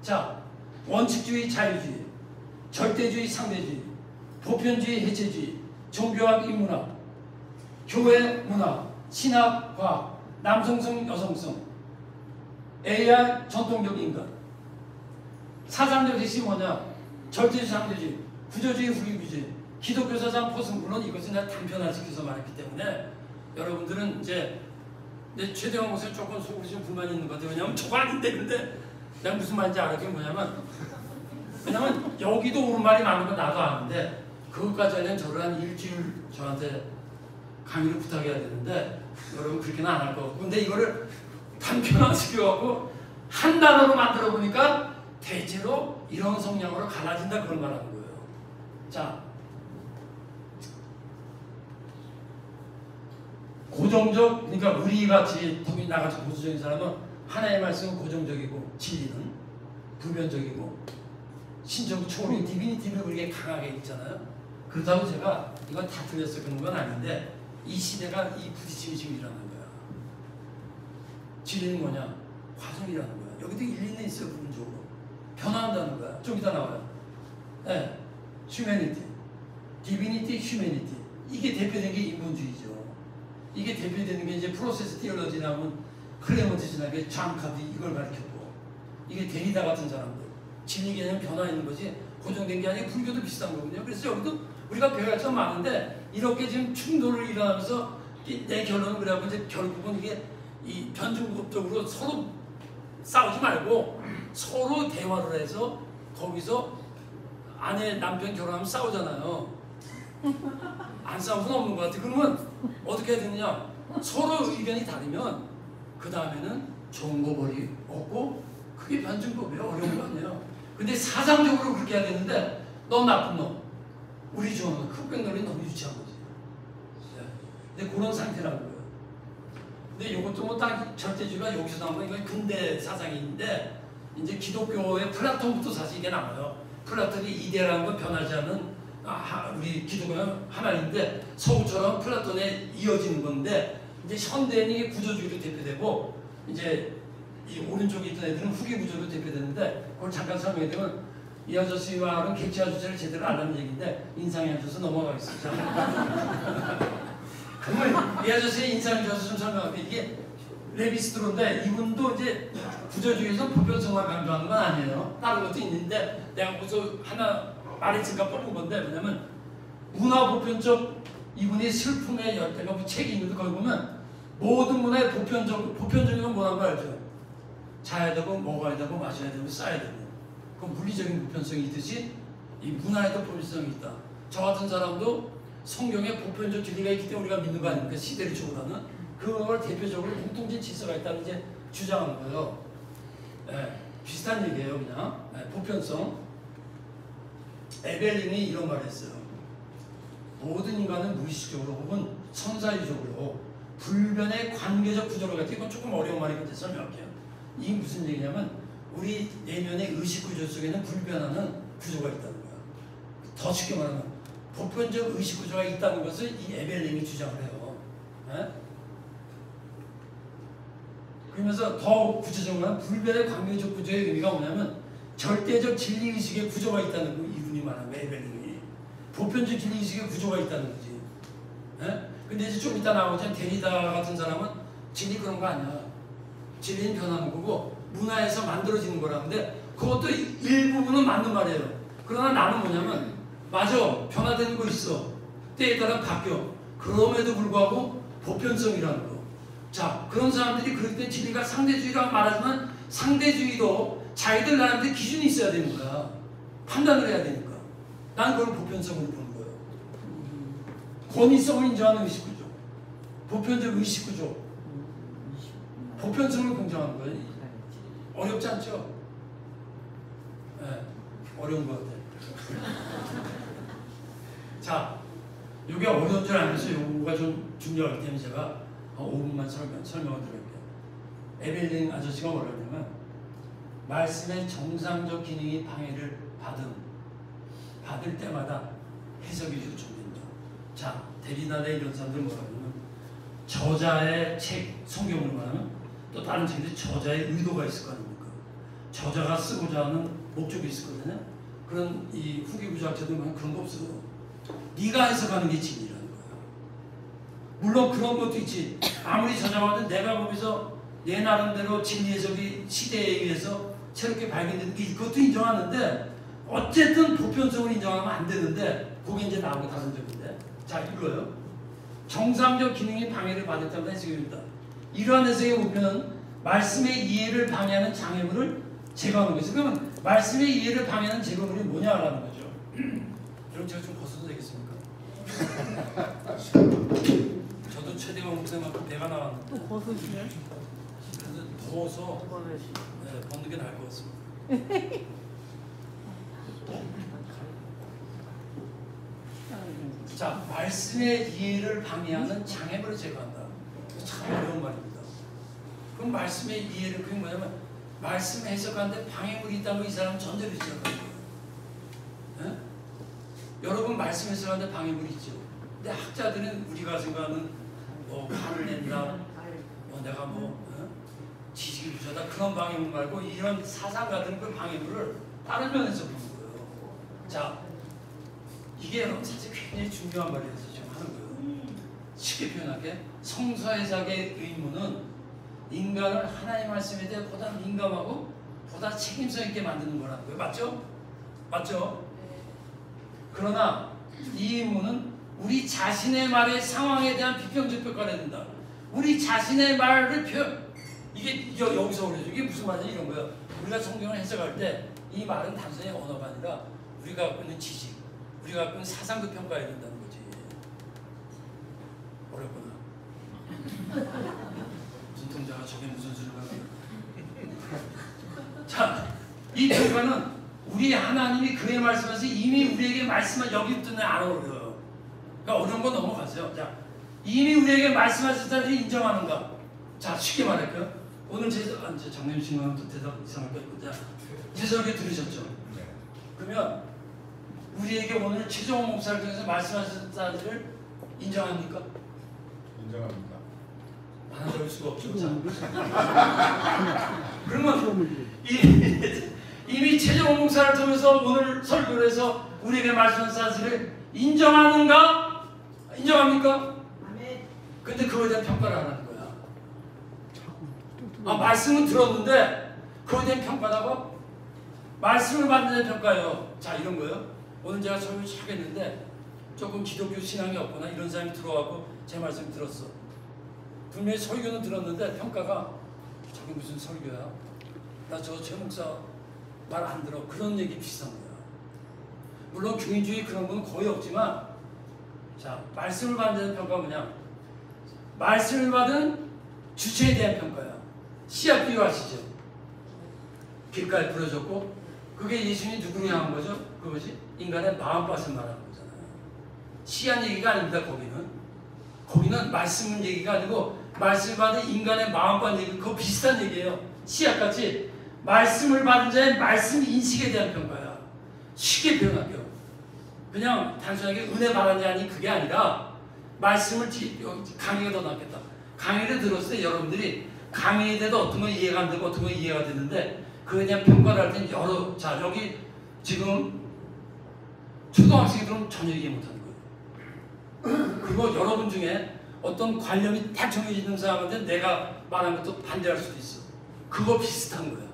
자, 원칙주의 자유주의, 절대주의 상대주의, 보편주의 해체주의, 종교학 인문학, 교회 문화, 신학 과학, 남성성 여성성, AI 전통적 인간. 사상적 핵심이 뭐냐? 절대주의 상대주의, 구조주의 후기주의, 기독교 사상 포승. 물론 이것은 내가 단편화시켜서 말했기 때문에 여러분들은 이제 내 최대한 것에 조금 속으로 좀 불만이 있는 것 같아요. 왜냐면 저거 아닌데 근데 내가 무슨 말인지 알아. 그게 뭐냐면 왜냐면 여기도 옳은 말이 많은 건 나도 아는데 그것까지 하려면 저를 한 일주일 저한테 강의를 부탁해야 되는데 여러분 그렇게는 안 할 것 같고 근데 이거를 단편화시켜갖고 한 단어로 만들어 보니까 대체로 이런 성향으로 갈라진다 그런 말 하는 거예요. 자, 고정적, 그러니까 우리같이 특히 나같이 보수적인 사람은 하나의 말씀은 고정적이고 진리는 부변적이고 신적 초월인 디비니티를 그렇게 강하게 있잖아요. 그렇다고 제가 이건 다 틀렸어 그런 건 아닌데 이 시대가 이 부딪힘이 지금 일어나는 거야. 진리는 뭐냐? 과정이라는 거야. 여기도 일리는 있어요. 부분적으로. 변화한다는 거야. 좀 이따 나와요. 네. 휴머니티. 디비니티, 휴머니티. 이게 대표된 게 인본주의죠. 이게 대표되는 게 이제 프로세스 티올로지 나오면 클레먼트 지나게 존 카디 이걸 가르쳤고 이게 데리다 같은 사람들. 진리 개념 변화있는 거지 고정된 게 아니라 불교도 비슷한 거거든요. 그래서 여기도 우리가 배울 점 많은데 이렇게 지금 충돌을 일어나면서 내 결론은 그래갖고 이제 결국은 이게 이 변증법적으로 서로 싸우지 말고 서로 대화를 해서 거기서 아내 남편 결혼하면 싸우잖아요. 안 싸울 수는 없는 것 같아. 그러면 어떻게 해야 되느냐? 서로 의견이 다르면 그 다음에는 좋은 거 버리 없고 그게 변증법이에요. 어려운 거 아니에요. 근데 사상적으로 그렇게 해야 되는데 너 나쁜 놈 우리 좋은 놈 흑백놀이 너무 유치한 거지. 근데 그런 상태라는 거예요. 근데 이것도 뭐 딱 절대주의가 여기서 나온 거 이건 근대 사상인데 이제 기독교의 플라톤부터 사실 이게 나와요. 플라톤이 이데라는 건 변하지 않는 우리 기독교는 하나인데 서구처럼 플라톤에 이어지는 건데 이제 현대인이 구조주의로 대표되고 이제 이 오른쪽에 있던 애들은 후기 구조로 대표되는데 그걸 잠깐 설명해드리면 이 아저씨 말은 객체화 주체를 제대로 알라는 얘기인데 인상이 안 좋아서 넘어가겠습니다. 정말 이 아저씨의 인상이 좋아서 좀 설명할게요. 이게 레비스트로인데 이분도 이제 구조주의에서 보편성만 강조하는 건 아니에요. 다른 것도 있는데 내가 거기서 하나 말했으니까 뽑은 건데 뭐냐면 문화 보편적 이분이 슬픔의 열대가 뭐 책이 있는데 거기 보면 모든 문화의 보편적인 건 뭐란 거 알죠? 자야 되고 먹어야 되고 마셔야 되고 싸야 되고 그 물리적인 보편성이 있듯이 이 문화에도 보편성이 있다. 저 같은 사람도 성경에 보편적 진리가 있기 때문에 우리가 믿는 거 아닙니까? 시대를 초월하는 그걸 대표적으로 공통된 질서가 있다는 이제 주장하는 거예요. 비슷한 얘기예요, 그냥. 보편성. 에벨린이 이런 말을 했어요. 모든 인간은 무의식적으로 혹은 선사유적으로 불변의 관계적 구조로 같아요. 이건 조금 어려운 말이거든요. 설명할게요. 이게 무슨 얘기냐면 우리 내면의 의식 구조 속에는 불변하는 구조가 있다는 거야. 더 쉽게 말하면 보편적 의식 구조가 있다는 것을 이 에벨린이 주장을 해요. 그러면서 더 구체적으로 말하면 불변의 관계적 구조의 의미가 뭐냐면 절대적 진리의식의 구조가 있다는 거 이분이 말하는 거예요. 에벨린이. 보편적 진리의식의 구조가 있다는 거지. 근데 이제 좀 이따 나오잖아. 데리다 같은 사람은 진리 그런 거 아니야. 진리는 변하는 거고 문화에서 만들어지는 거라는데 그것도 일부분은 맞는 말이에요. 그러나 나는 뭐냐면 맞아. 변화되는 거 있어. 때에 따라 바뀌어. 그럼에도 불구하고 보편성이라는 거. 자, 그런 사람들이 그럴 때 진리가 상대주의라고 말하지만 상대주의도 자기들 나름대로 기준이 있어야 되는 거야. 판단을 해야 되니까. 난 그걸 보편성으로 보는 거예요. 권위성을 인정하는 의식구조. 보편적 의식구조. 보편성을 공정하는 거예요. 어렵지 않죠? 네, 어려운 것 같아요. 자, 이게 어려운 줄 알면서 요거가 좀 중요하기 때문에 제가 5분만 설명을 드릴게요. 에벨린 아저씨가 뭐라 그러냐면 말씀의 정상적 기능이 방해를 받을 때마다 해석이 요청된다. 자, 데리다네 이런 사람들 뭐라 그러냐면 저자의 책, 성경으로 말하면 또 다른 책에 저자의 의도가 있을 거 아닙니까? 저자가 쓰고자 하는 목적이 있을 거잖아요. 그런 이 후기 구조학자들은 그런 거 없어요. 네가 해석하는 게 진리라는 거예요. 물론 그런 것도 있지. 아무리 저자가 와도 내가 거기서 내 나름대로 진리 해석이 시대에 의해서 새롭게 발견된 게 그것도 인정하는데 어쨌든 보편성을 인정하면 안 되는데 그게 이제 나하고 다른 점인데 자 이거요. 정상적 기능이 방해를 받았다고 해석입니다. 이러한 해석의 목표는 말씀의 이해를 방해하는 장애물을 제거하는 거죠. 그러면 말씀의 이해를 방해하는 제거물이 뭐냐라는 거죠. 그럼 제가 좀 벗어도 되겠습니까? 저도 최대한 목사님만큼 배가 나왔는데 또 벗으시네. 그래서 더워서 네, 벗는 게 나을 것 같습니다. 자, 말씀의 이해를 방해하는 장애물을 제거한다. 참 어려운 말입니다. 그럼 말씀의 이해를 그게 뭐냐면 말씀 해석하는데 방해물이 있다면 이 사람은 전제를 지어가는 거예요. 여러분 말씀 해석하는데 방해물이 있죠. 근데 학자들은 우리가 생각하는 화를 낸다, 내가 지식이 부족하다 그런 방해물 말고 이런 사상가들은 그 방해물을 다른 면에서 보는 거예요. 자, 이게 사실 굉장히 중요한 말이어서 지금 하는 거예요. 쉽게 표현하게 성서해석의 의무는 인간을 하나님의 말씀에 대해 보다 민감하고 보다 책임성 있게 만드는 거라는 거예요. 맞죠? 맞죠? 그러나 이 의무는 우리 자신의 말의 상황에 대한 비평적 평가를 해야 된다. 우리 자신의 말을 이게 여기서 그러죠. 이게 무슨 말이냐 이런 거예요. 우리가 성경을 해석할 때 이 말은 단순히 언어가 아니라 우리가 갖고 있는 지식, 우리가 갖고 있는 사상도 평가해야 된다는 거지. 어렵구나. 눈동자가 저게 무슨 소리가 자, 이 평가는 우리 하나님이 그의 말씀에서 이미 우리에게 말씀한 여기부터는 안 어려워요. 그러니까 어려운 거 넘어가세요. 자, 이미 우리에게 말씀하셨다는 인정하는가? 자, 쉽게 말할게요. 오늘 장례 신랑도 대답 이상할 거 있고, 자, 제설교 들으셨죠? 네. 그러면 우리에게 오늘 최종원 목사를 통해서 말씀하셨다를 인정합니까? 인정합니다. 수가 없죠. 그러면 이미 최재원 목사를 통해서 오늘 설교를 해서 우리에게 말씀한 사실을 인정하는가? 인정합니까? 근데 그거에 대한 평가를 안 하는 거야. 말씀은 들었는데 그거에 대한 평가라고? 말씀을 받는 데 평가요. 자, 이런 거요. 오늘 제가 설교 하겠는데 조금 기독교 신앙이 없거나 이런 사람이 들어와고 제 말씀 들었어. 분명히 설교는 들었는데 평가가 저게 무슨 설교야? 나 저 최 목사 말 안 들어. 그런 얘기 비슷한 거야. 물론 교인주의 그런 건 거의 없지만, 자, 말씀을 받는 평가가 뭐냐? 말씀을 받은 주체에 대한 평가야. 씨앗 비유하시죠. 길가에 부러졌고, 그게 예수님이 누구를 향한 거죠? 그것이 인간의 마음밭을 말하는 거잖아요. 씨앗 얘기가 아닙니다. 거기는 말씀 얘기가 아니고 말씀을 받은 인간의 마음밭 얘기, 그거 비슷한 얘기예요. 씨앗같이 말씀을 받은 자의 말씀 인식에 대한 평가야. 쉽게 표현할게요. 그냥 단순하게 은혜 받은 자니 그게 아니라 말씀을 강의가 더 낫겠다. 강의를 들었을 때 여러분들이 강의에 대해서 어떤 건 이해가 안 되고 어떤 건 이해가 되는데 그에 대한 평가를 할 때는 자, 여기 지금 초등학생들은 전혀 이해 못하는 거예요. 그리고 여러분 중에 어떤 관념이 딱 정해지는 사람한테 내가 말한 것도 반대할 수도 있어. 그거 비슷한 거야.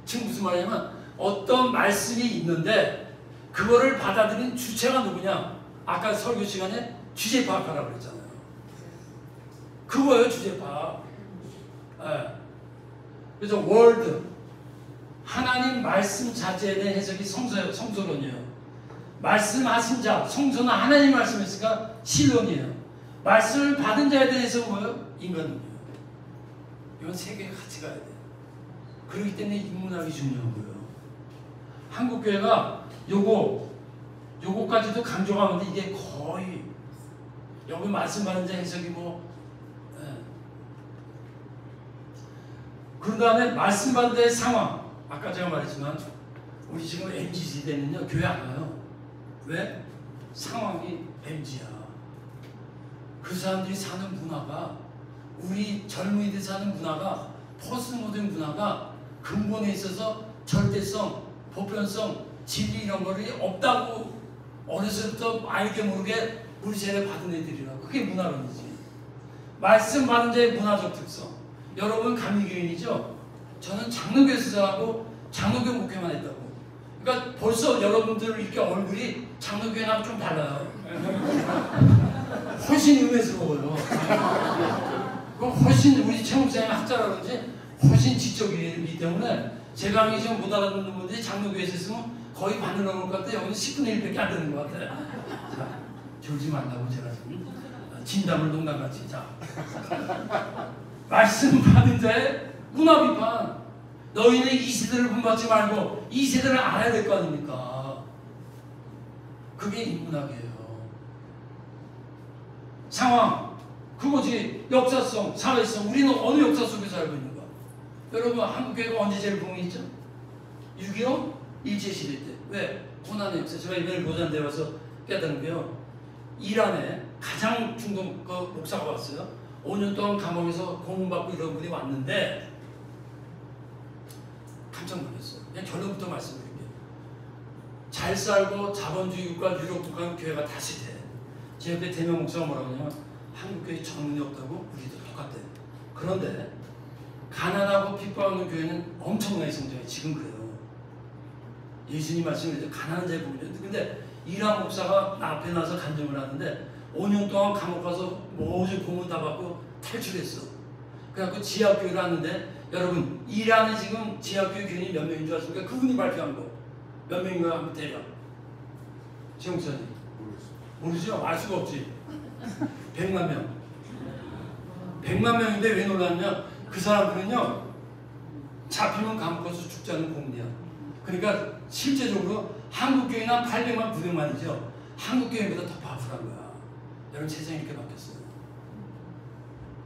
지금 무슨 말이냐면 어떤 말씀이 있는데 그거를 받아들인 주체가 누구냐? 아까 설교 시간에 주제 파악하라고 그랬잖아요. 그거예요, 주제 파악. 그래서 월드, 하나님 말씀 자체에 대한 해석이 성서론이에요. 말씀하신 자, 성서는 하나님 말씀했으니까 신론이에요. 말씀을 받은 자에 대한 해석은 뭐예요? 인간론이에요. 이건 세 개가 같이 가야 돼요. 그렇기 때문에 인문학이 중요한 거예요. 한국교회가 요거까지도 강조하는데 이게 거의 여기 말씀받은 자 해석이 그런 다음에 말씀받은 자의 상황. 아까 제가 말했지만 우리 지금 MZ세대는요 교회 안 가요. 왜? 상황이 MZ야. 그 사람들이 사는 문화가 우리 젊은이들 사는 문화가 포스트 모던 문화가 근본에 있어서 절대성, 보편성, 진리 이런 거를 없다고 어렸을 때부터 알게 모르게 우리 세대 받은 애들이라고. 그게 문화론이지. 말씀 받은 자의 문화적 특성. 여러분 감리교인이죠? 저는 장로교에서 자라고 장로교 목회만 했다고. 그러니까 벌써 여러분들 이렇게 얼굴이 장로교회랑 좀 달라요. 훨씬 음해스러워요. 훨씬 우리 최 목사님 학자라 그런지 훨씬 지적이기 때문에 제가 하기 지금 못 알아듣는 분들이 장로교에서 있으면 거의 반을 넘을 것 같아요. 여기는 10분의 1밖에 안 되는 것 같아요. 자, 졸지 말라고 제가 지금 진담을 농담같이. 자, 말씀 받은 자의 문화 비판. 너희는 이 세대를 본받지 말고 이 세대를 알아야 될 거 아닙니까? 그게 인문학이에요. 상황, 그거지. 역사성, 사회성. 우리는 어느 역사 속에서 살고 있는가? 여러분, 한국교회가 언제 제일 봉했죠? 6.25? 일제시대 때. 왜? 고난의 역사. 제가 이번에 로잔대 와서 깨달은 게요. 이란에 가장 중동 목사가 왔어요. 5년 동안 감옥에서 고문받고 이런 분이 왔는데 깜짝 놀랐어요. 그냥 결론부터 말씀드릴게요. 잘 살고 자본주의 국가, 유럽 국가 교회가 다시 돼. 제 옆에 대명 목사가 뭐라고 하냐면 한국교회 전문이 없다고 우리도 똑같대. 그런데 가난하고 핍박하는 교회는 엄청나게 성장해. 지금 그래요. 예수님 말씀을 가난한 자의 부분이에요. 근데 이란 목사가 나 앞에 나서 간증을 하는데 5년 동안 감옥 가서 모든 고문 다 받고 탈출했어. 그래갖고 지하교회를 하는데 여러분 이란에 지금 지하교회 교인이 몇 명인 줄 아십니까? 그분이 발표한 거. 몇 명인가 한번 대략. 최 목사님. 모르죠? 알 수가 없지. 100만 명. 100만 명인데 왜 놀랐냐? 그 사람들은요 잡히면 감옥 가서 죽지 않는 공리야. 그러니까 실제적으로 한국교회는 한 800만, 900만이죠. 한국교회보다 더 파워풀한 거야. 여러분 세상이 이렇게 바뀌었어요.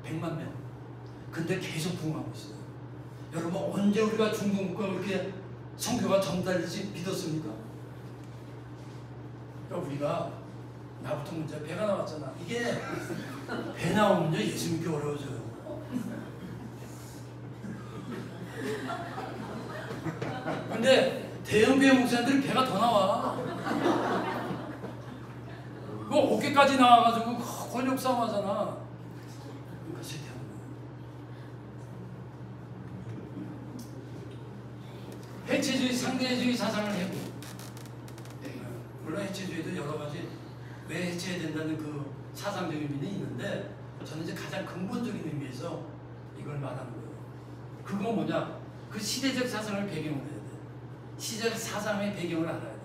100만 명. 근데 계속 부흥하고 있어요. 여러분 언제 우리가 중동국가 그렇게 성교가 전달될지 믿었습니까? 그러니까 우리가 나부터 문제 배가 나왔잖아. 이게 배 나오면요 예수 믿기 어려워져요. 근데 대형교회 목사님들이 배가 더 나와. 그 어깨까지 나와가지고 권력 싸움 하잖아. 그러니까 세대하는 거야. 해체주의, 상대주의 사상을 해고. 물론 해체주의도 여러 가지 왜 해체해야 된다는 그 사상적인 의미는 있는데 저는 이제 가장 근본적인 의미에서 이걸 말하는 거예요. 그거 뭐냐? 그 시대적 사상을 배경으로 해야 돼. 시대적 사상의 배경을 알아야 돼요.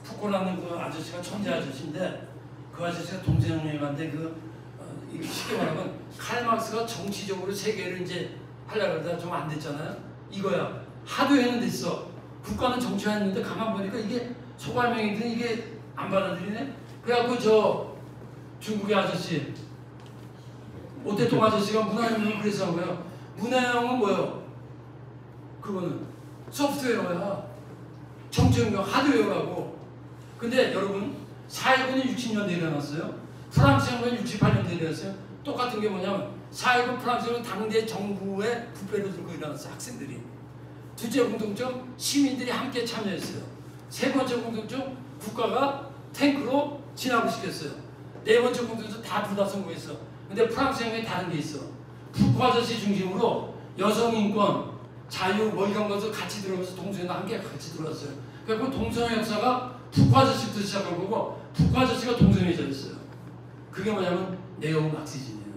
푸코라는 그 아저씨가 천재 아저씨인데 그 아저씨가 동생회관데 쉽게 말하면 칼 막스가 정치적으로 세계를 이제 하려고 하다가 좀 안 됐잖아요. 이거야. 하도 해는 됐어. 국가는 정치화했는데 가만 보니까 이게 소갈명이든 이게 안 받아들이네. 그래갖고 저 중국의 아저씨 오태통 아저씨가 문화혁명을 그래서 한 거예요. 문화혁명은 뭐예요? 그거는 소프트웨어야. 정치혁명 하드웨어라고. 근데 여러분 4.19는 60년대에 일어났어요. 프랑스 혁명은 68년대에 일어났어요. 똑같은 게 뭐냐면 4.19 프랑스는 당대 정부의 부패를 들고 일어났어요. 학생들이. 둘째 공통점 시민들이 함께 참여했어요. 세 번째 공통점 국가가 탱크로 진압을 시켰어요. 네 번째 공통점 다 둘 다 성공했어. 근데 프랑스 혁명에 다른 게 있어. 푸코 아저씨 중심으로 여성 인권, 자유 뭐 이런 것을 같이 들어오면서 동성애도 함께 같이 들어왔어요. 그래서 동성애 역사가 푸코 아저씨부터 시작한 거고 푸코 아저씨가 동성애자였어요. 그게 뭐냐면 네오막시즘이에요.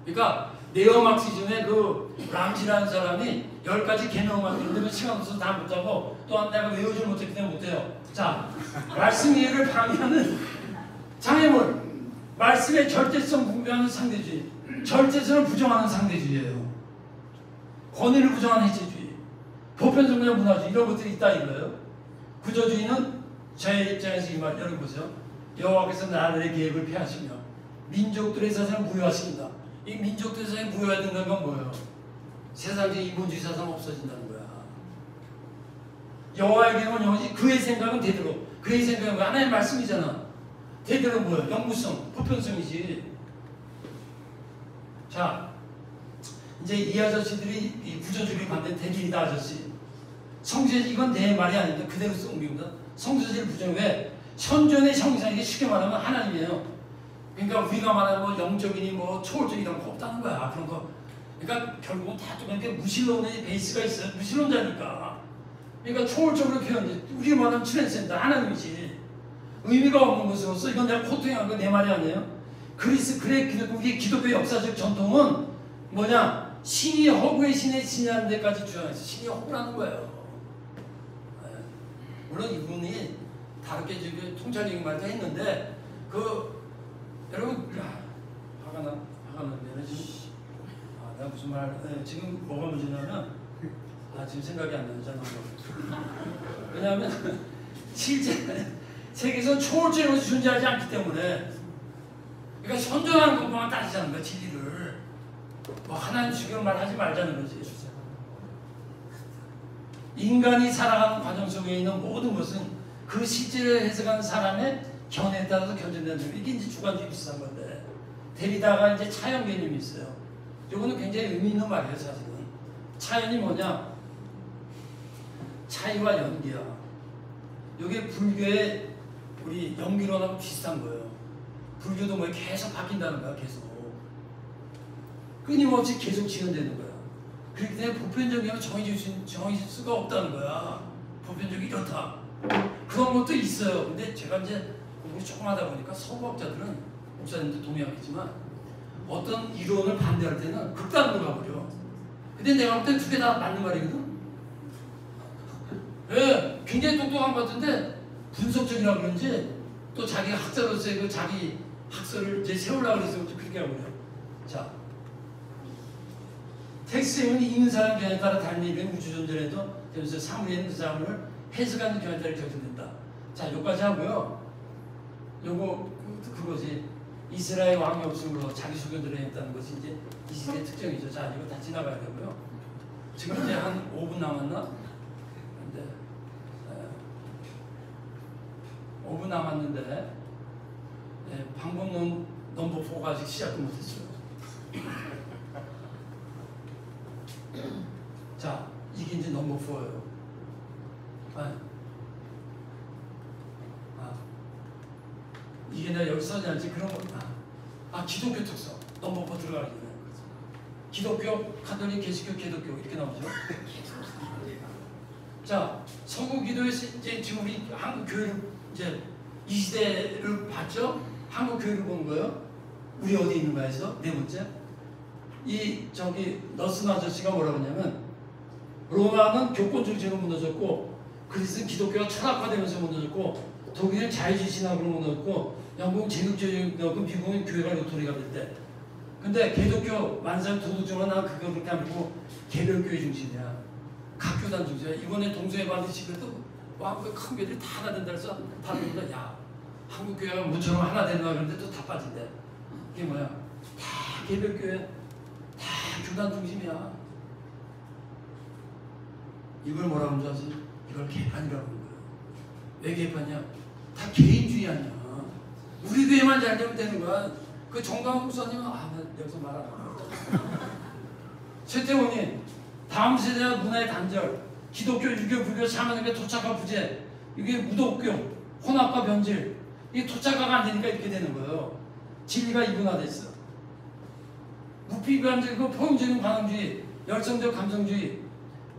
그러니까 네오막시즘의 그 람지라는 사람이 10가지 개념을 만드는데 시간 없어서 다 못하고 또한 내가 외우지 못했기 때문에 못해요. 자, 말씀 이해를 방해하는 장애물, 말씀의 절대성 분배하는 상대주의, 절대성을 부정하는 상대주의예요. 권위를 부정하는 해체주의, 보편성적 문화주의 이런 것들이 있다 이거예요. 구조주의는 저의 입장에서 이 말 여러분 보세요. 여호와께서 나라의 계획을 폐하시며 민족들의 사상을 무효화시킨다. 이 민족들의 사상이 무효화된다는 건 뭐예요? 세상적 이본주의 사상 없어진다는 거야. 여호와의 계획은 영원히 그의 생각은 대대로 그의 생각은 하나님의 말씀이잖아. 대대로 뭐예요? 영구성, 보편성이지. 자, 이제 이 아저씨들이 이 구조주의 반대 대길이다 아저씨. 성주제 이건 내 말이 아닌데 그대로 쓴 옮깁니다. 성주제를 부정해. 왜? 현존의 형상 이게 쉽게 말하면 하나님이에요. 그러니까 우리가 말하는 뭐 영적이니 뭐 초월적이 이런 거 없다는 거야. 그런 거. 그러니까 결국은 다 이렇게 무신론의 베이스가 있어요. 무신론자니까. 그러니까 초월적으로 표현돼. 우리 말하면 트랜센더 하나님이지. 의미가 없는 것으로서 이건 내가 코팅한 거 내 말이 아니에요. 우리 기독교 역사적 전통은 뭐냐? 신이 허구의 신의 신이라는 데까지 주장했어. 신이 허구라는 거예요. 물론 이분이 다르게 지금 통찰적인 말도 했는데 여러분 화가 나는데 지금 내가 무슨 지금 뭐가 문제냐면 지금 생각이 안 나잖아. 왜냐하면 실제 세계에서 초월적으로 존재하지 않기 때문에 그러니까 현존하는 것만 따지자는 거야. 진리를 뭐 하나님 주기로 말하지 말자는 거지. 인간이 살아가는 과정 속에 있는 모든 것은 그 실제를 해석하는 사람의 견해에 따라서 견제된다는 거. 이게 이제 주관주의 비슷한 건데 데리다가 이제 차연 개념이 있어요. 이거는 굉장히 의미 있는 말이에요. 사실은 차연이 뭐냐? 차이와 연기야. 이게 불교의 우리 연기론하고 비슷한 거예요. 불교도 뭐 계속 바뀐다는 거야. 계속 끊임없이 계속 지연되는 거야. 그렇기 때문에 보편적이면 정해질 수가 없다는 거야. 보편적이 이렇다. 그런 것도 있어요. 근데 제가 이제 공부 조금 하다 보니까 서구학자들은 목사님도 동의하겠지만 어떤 이론을 반대할 때는 극단으로 가버려. 근데 내가 볼 때 두 개 다 맞는 말이거든. 예, 굉장히 똑똑한 것 같은데 분석적이라 그런지 또 자기 학자로서의 그 자기 학설을 이제 세우려고 그래서 그렇게 하고 그래요. 자, 텍스트는 있는 사람 견해에 따라 다른 일은 우주 존재에도 되면서 사물에 있는 그 사물을 해석하는 견해에 따라 결정된다. 자, 여기까지 하고요. 요거 그거지. 이스라엘 왕이 없음으로 자기 소견들을 했다는 것이 이제 이 시대의 특징이죠. 자, 이거 다 지나가야 되고요. 지금 이제 한 5분 남았나? 근데 5분 남았는데 방법론 넘버 4가 아직 시작도 못했어요. 자, 이게 이제 넘버 4. 부어요. 이게 내가 여기 써지 않지 그런 거. 기독교 특성 넘버 4 들어가기 전에 기독교, 가톨릭, 개신교, 개독교 이렇게 나오죠. 자, 서구 기도에서 이제 지금 우리 한국 교회를 이제 이 시대를 봤죠. 한국 교회를 본 거예요. 우리 어디 있는가 해서 네 번째 이 저기 너슨 아저씨가 뭐라고 하냐면 로마는 교권주의로 무너졌고 그리스는 기독교가 철학화되면서 무너졌고 독일은 자유주의 신학으로 무너졌고 영국은 제국주의로 무너졌고 미국은 교회가 로토리가 됐대. 근데 개독교 만상 도덕적으로 난 그거 그렇게 안 보고 개별교회 중심이야. 각 교단 중심이야. 이번에 동서에 받으시 그래도 큰 교회들이 다 하나 된다 해서 다 된다. 야 한국 교회가 모처럼 하나 된다 그러는데 또 다 빠진대. 이게 뭐야? 다 개별교회, 다 교단 중심이야. 이걸 뭐라고 하는 줄 아세요? 이걸 개판이라고 하는 거야. 왜 개판이야? 다 개인주의 아니야. 우리 교회만 잘 되면 되는 거야. 그 정강훈 목사님은 나 여기서 말 안 하고 최태원이 다음 세대 문화의 단절, 기독교, 유교, 불교, 샤머니즘의 토착화 부재, 이게 무도교, 혼합과 변질, 이게 토착화가 안 되니까 이렇게 되는 거예요. 진리가 이분화됐어. 무피관절이고 포용적인 관용주의, 열성적 감성주의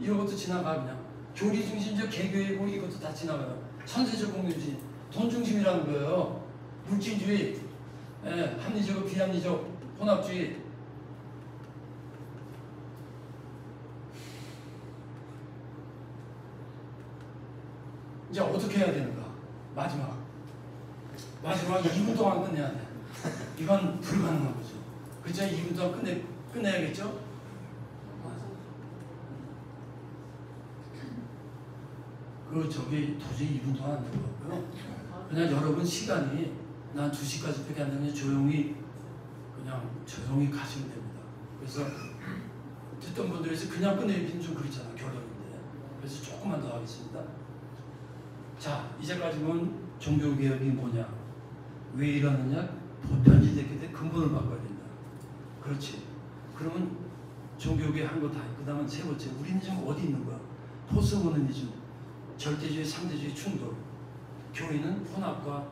이런 것도 지나가 그냥. 교리 중심적 개교이고 이것도 다 지나가요. 선세적 공유주의, 돈 중심이라는 거예요. 물질주의, 합리적, 비합리적, 혼합주의. 이제 어떻게 해야 되는가? 마지막 2분 동안 끝내야 돼. 이건 불가능한 거죠. 그죠? 2분 동안 끝내야겠죠? 저기 도저히 2분 동안 안 될 것 같고요. 그냥 여러분 시간이 난 2시까지밖에 안 되면 조용히 가시면 됩니다. 그래서 듣던 분들에서 그냥 끝내기는 좀 그렇잖아. 결론인데. 그래서 조금만 더 하겠습니다. 자, 이제까지는 종교개혁이 뭐냐, 왜 이러느냐, 보편지됐기 때문에 근본을 바꿔야 된다. 그렇지. 그러면 종교개혁 한 거 다 있고, 그 다음은 세 번째, 우리는 지금 어디 있는 거야? 포스모더니즘, 절대주의, 상대주의 충돌, 교회는 혼합과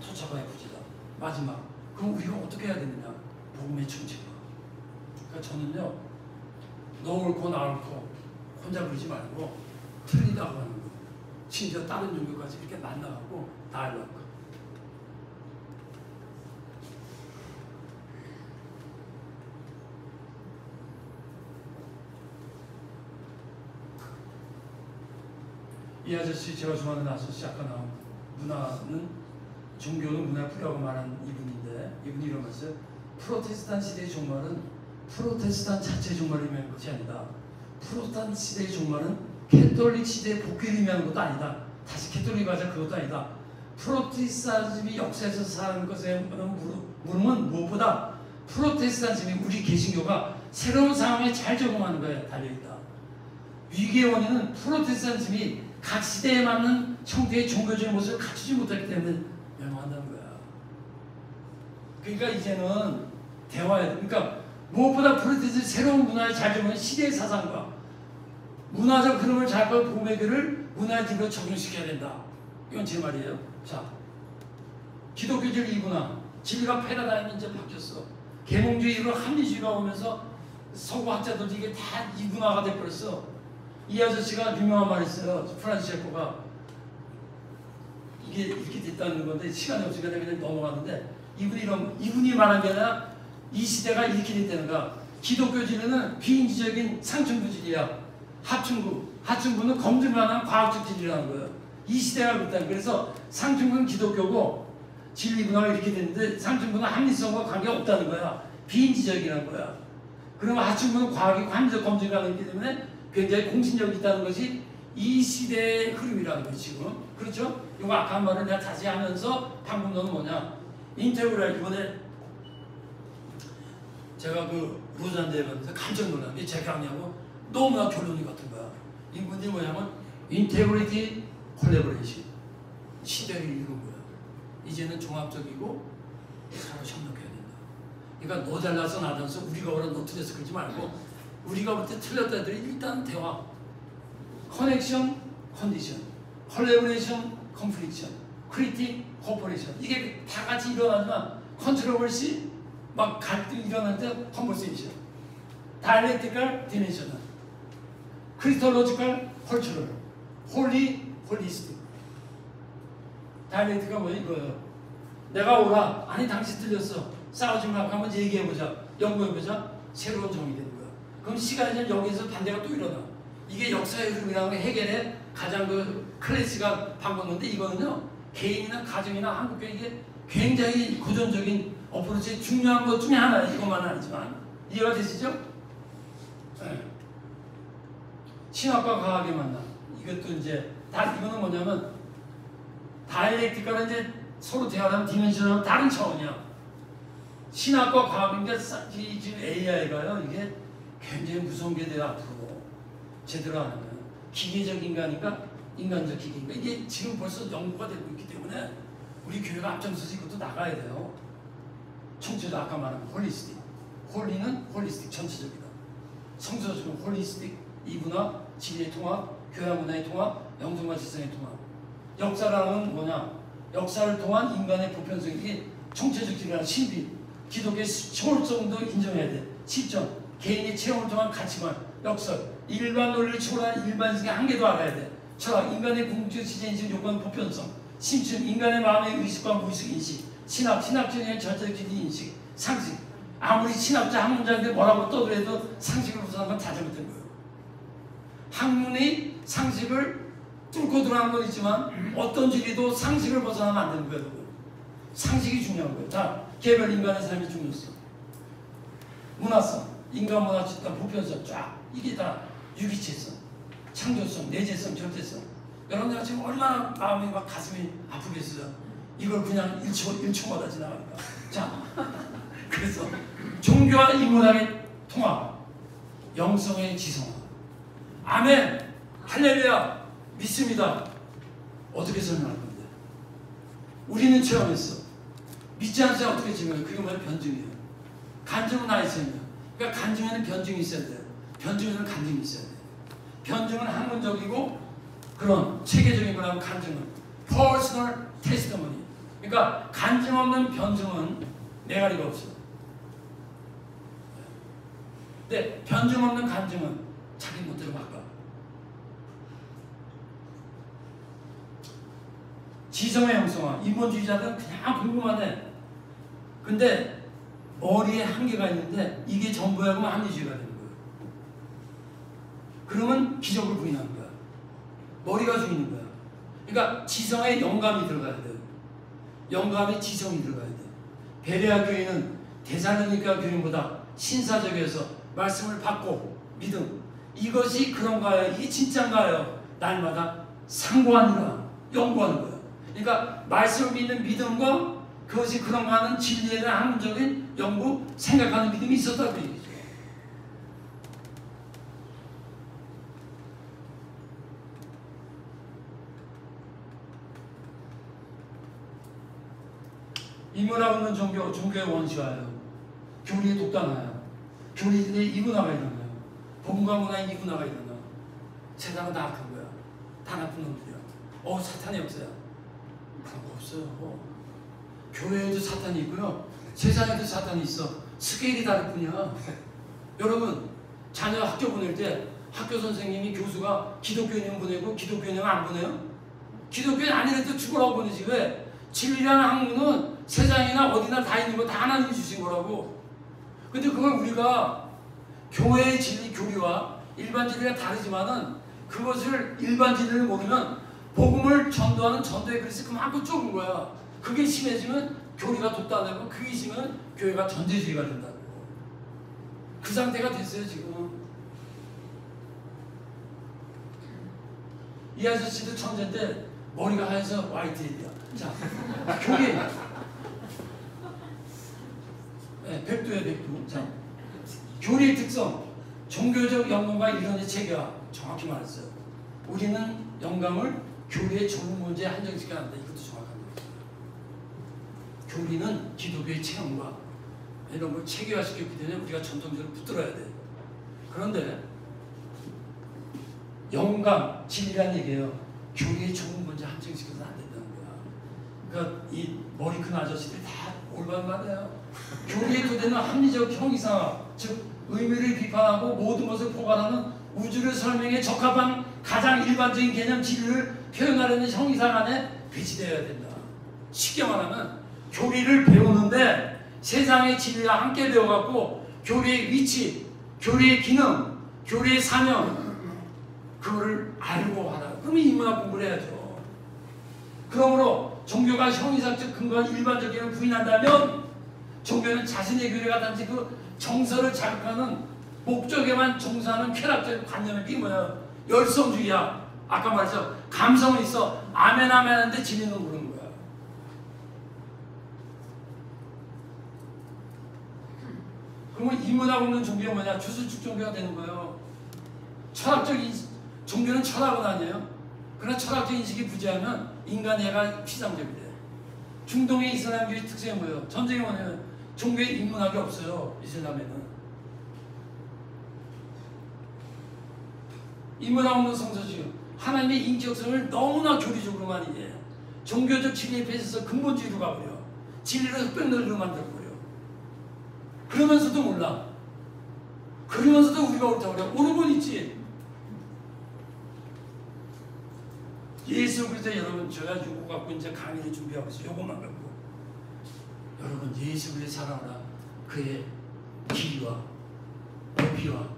토착화의 부재다. 마지막, 그럼 우리가 어떻게 해야 되느냐? 복음의 충치가. 그러니까 저는요, 너 옳고 나 옳고 혼자 부르지 말고 틀리다고 하는 거. 심지어 다른 종교까지 이렇게 만나갖고 다알라고. 이 아저씨, 제가 좋아하는 아저씨 아까 나온 문화는 종교는 문화의 뿌리라고 말한 이분인데, 이분이 이러면서 프로테스탄 시대의 종말은 프로테스탄 자체의 종말을 의미하는 것이 아니다. 프로테스탄 시대의 종말은 캐톨릭 시대의 복귀를 의미하는 것도 아니다. 다시 캐톨릭 하자 그것도 아니다. 프로테스탄즘이 역사에서 사는 것에 물음은 무엇보다 프로테스탄즘이 우리 개신교가 새로운 상황에 잘 적응하는 것에 달려있다. 위기의 원인은 프로테스탄즘이 각 시대에 맞는 형태의 종교적인 모습을 갖추지 못했기 때문에 멸망한다는 거야. 그러니까 이제는 대화해야 돼. 그러니까 무엇보다 프로테스탄 새로운 문화에 잘 적응하는 시대의 사상과 문화적 흐름을 잘 보는 복음의 교를 문화의 진리로 적용시켜야 된다. 이건 제 말이에요. 자, 기독교 진리 이구나. 진리가 패러다임이 이제 바뀌었어. 계몽주의로 합리주의가 오면서 서구 학자들도 이게 다 이분화가 돼버렸어. 이 아저씨가 유명한 말이 있어요. 프란시스코가 이게 이렇게 됐다는 건데 시간이 없으니까 내가 그냥 넘어가는데 이분이 말한 게 아니라 이 시대가 이렇게 됐다는가. 기독교 진리는 비인지적인 상층부 진리야. 하층부는 검증 가능한 과학적 진리라는 거예요. 이 시대가 그렇다. 그래서 상층부는 기독교고 진리 문화가 이렇게 됐는데 상층부는 합리성과 관계가 없다는 거야. 비인지적이라는 거야. 그러면 하층부는 과학이고 합리적 검증 가능하기 때문에 굉장히 공신력이 있다는 것이 이 시대의 흐름이라는 거지 지금. 그렇죠? 이거 아까 한 말을 내가 다시 하면서 방금 너는 뭐냐, 인테그랄. 이번에 제가 그 로잔대에 가면서 깜짝 놀란 게 제 강의하고 너무나 결론이 같은 거야. 이분이 뭐냐면 인테그리티 콜래보레이션, 시대를 이룬 거야. 이제는 종합적이고 서로 협력해야 된다. 그러니까 너 잘나서 나 잘나서 우리가 오라 너 틀려서 그러지 말고 우리가 볼 때 틀렸다 애들이 일단 대화, 커넥션, 컨디션, 컬래버레이션, 컴플리션, 크리틱, 코퍼레이션. 이게 다 같이 일어나지만 컨트로버시, 막 갈등 일어날 때 컨버세이션, 다이렉티컬, 디멘셔널, 크리스톨로지컬, 컬처럴, 홀리, 홀리스틱. 다이렉티가 뭐야 이거예요. 내가 오라. 아니 당신 틀렸어. 싸우지 말고 한번 얘기해보자. 연구해보자. 새로운 정이 되는 거야. 그럼 시간이 지나면 여기서 반대가 또 일어나. 이게 역사의 흐름이라는 게 해결의 가장 그 클래스가 바꿨는데 이거는요. 개인이나 가정이나 한국교 이게 굉장히 고전적인 어프로치의 중요한 것 중에 하나예요. 이것만은 아니지만. 이해가 되시죠? 네. 신학과 과학의 만남. 이것도 이제 다 이거는 뭐냐면 다이렉티컬은 이제 서로 대화하는 디멘션은 다른 차원이야. 신학과 과학인데 지금 AI가요 이게 굉장히 무서운 게 돼요. 앞으로 제대로 안 하면 기계적 인간인가 인간적 기계인가 이게 지금 벌써 연구가 되고 있기 때문에 우리 교회가 앞장서서 이것도 나가야 돼요. 청취자 아까 말한 홀리스틱, 홀리는 홀리스틱 전체적이다. 성서적인 홀리스틱, 이분화, 진리의 통합, 교회 문화의 통합, 영성과 지성의 통합. 역사라는 뭐냐? 역사를 통한 인간의 보편성, 이게 총체적 진리라는 신비, 기독교의 초월성도 인정해야 돼. 실전, 개인의 체험을 통한 가치관, 역설, 일반 논리를 초월한 일반성의 한계도 알아야 돼. 철학, 인간의 궁극적 지제인식 요건 보편성, 심층, 인간의 마음의 의식과 무의식 인식, 신학, 신학적인 절대적 진리 인식, 상식. 아무리 신학자 학문자인데 뭐라고 떠들어도 상식을 벗어난 건 다 잘못된 거예요. 학문이 상식을 뚫고 들어가는 건 있지만 어떤 진리도 상식을 벗어나면 안 되는 거예요. 상식이 중요한 거예요. 자, 개별 인간의 삶의 중요성, 문화성, 인간 문화 집단 보편성 쫙 이게 다 유기체성, 창조성, 내재성, 절대성. 여러분들 지금 얼마나 마음이 막 가슴이 아프겠어요. 이걸 그냥 1초마다 지나가니까. 자, 그래서 종교와 인문학의 통합, 영성의 지성화. 아멘, 할렐루야, 믿습니다. 어떻게 설명할 건데? 우리는 체험했어. 믿지 않는 사람 어떻게 증명해요? 그게 뭐야? 변증이에요. 간증은 아니잖아요. 그러니까 간증에는 변증이 있어야 돼요. 변증에는 간증이 있어야 돼요. 변증은 학문적이고 그런 체계적인 거라면 간증은 personal testimony. 그러니까 간증 없는 변증은 매가리가 없어요. 근데 변증 없는 간증은 자기 멋대로 바꿔. 지성의 형성화. 인본주의자들은 그냥 궁금하네. 근데 머리에 한계가 있는데 이게 전부야 그러면 합리주의가 되는 거예요. 그러면 기적을 부인하는 거야. 머리가 죽이는 거야. 그러니까 지성에 영감이 들어가야 돼요. 영감에 지성이 들어가야 돼요. 베레아 교회는 데살로니가 교인보다 신사적이어서 말씀을 받고 믿음. 이것이 그런가요? 이게 진짜인가요? 날마다 상고하느라 연구하는 거예요. 그러니까 말씀을 믿는 믿음과 그것이 그런가 하는 진리에 대한 학문적인 연구, 생각하는 믿음이 있었다고 얘기죠. 인문학 없는 종교, 종교의 원시화예요. 교리의 독단화예요. 교리의 이분화가 일어나요. 복음과 문화의 이분화가 일어나요. 세상은 다 악한 거야. 다 나쁜 놈들이야. 사탄이 없어요. 그런 거 없어요. 교회에도 사탄이 있고요. 세상에도 사탄이 있어. 스케일이 다를 뿐이야. 여러분, 자녀 학교 보낼 때 학교 선생님이 교수가 기독교인형 보내고 기독교인형 안 보내요? 기독교인 아니라도 죽으라고 보내지. 왜? 진리라는 학문은 세상이나 어디나 다 있는 거 다 하나님이 주신 거라고. 근데 그걸 우리가 교회의 진리 교리와 일반 진리가 다르지만은 그것을 일반 진리를 모르면 복음을 전도하는 전도의 그릇이 그만큼 좁은 거야. 그게 심해지면 교리가 독단되고 그게 심하면 교회가 전제주의가 된다고. 그 상태가 됐어요 지금. 이 아저씨도 천재인데 머리가 하얘서 화이트헤드야. 자, 교리. 네, 백두야 백두. 자, 교리의 특성, 종교적 영감과 이론의 체계화. 정확히 말했어요. 우리는 영감을 교리의 좁은 문제에 한정시켜야 한다. 이것도 정확한 거예요. 교리는 기독교의 체험과 이런 걸 체계화시켰기 때문에 우리가 전통적으로 붙들어야 돼. 그런데 영감, 진리란 얘기예요. 교리에 좋은 건지 한정시켜서는 안 된다는 거야. 그러니까 이 머리 큰 아저씨들이 다 올바른 말이에요. 교리에 도되는 합리적 형이상, 즉 의미를 비판하고 모든 것을 포괄하는 우주를 설명에 적합한 가장 일반적인 개념 진리를 표현하려는 형이상 안에 배치되어야 된다. 쉽게 말하면 교리를 배우는데 세상의 진리와 함께 배워갖고 교리의 위치, 교리의 기능, 교리의 사명 그거를 알고 하라. 그러면 인문학 공부를 해야죠. 그러므로 종교가 형이상적 근거한 일반적인을 부인한다면 종교는 자신의 교리가 단지 그 정서를 자극하는 목적에만 종사하는 쾌락적 관념이 뭐야? 열성주의야. 아까 말했죠. 감성은 있어. 아멘 아멘 하는데 진리는 모르는 거야. 그러면 인문학 없는 종교가 뭐냐? 주술축 종교가 되는 거예요. 철학적 종교는 철학은 아니에요. 그러나 철학적 인식이 부재하면 인간애가 피상적이 돼. 중동의 이슬람교의 특징이 뭐예요? 전쟁이 뭐냐면 종교에 인문학이 없어요. 이슬람에는. 인문학 없는 성서주의. 하나님의 인격성을 너무나 교리적으로만 이해해. 종교적 진리에 뺏어서 근본주의로 가버려. 진리를 흑백놀이로 만들어버려. 그러면서도 몰라. 그러면서도 우리가 옳다고 그래. 옳은 건 있지. 예수 그리스도 여러분 제가 요거 갖고 이제 강의를 준비하고 있어요. 요것만 갖고 여러분 예수 그리스도 사랑하라. 그의 길이와 높이와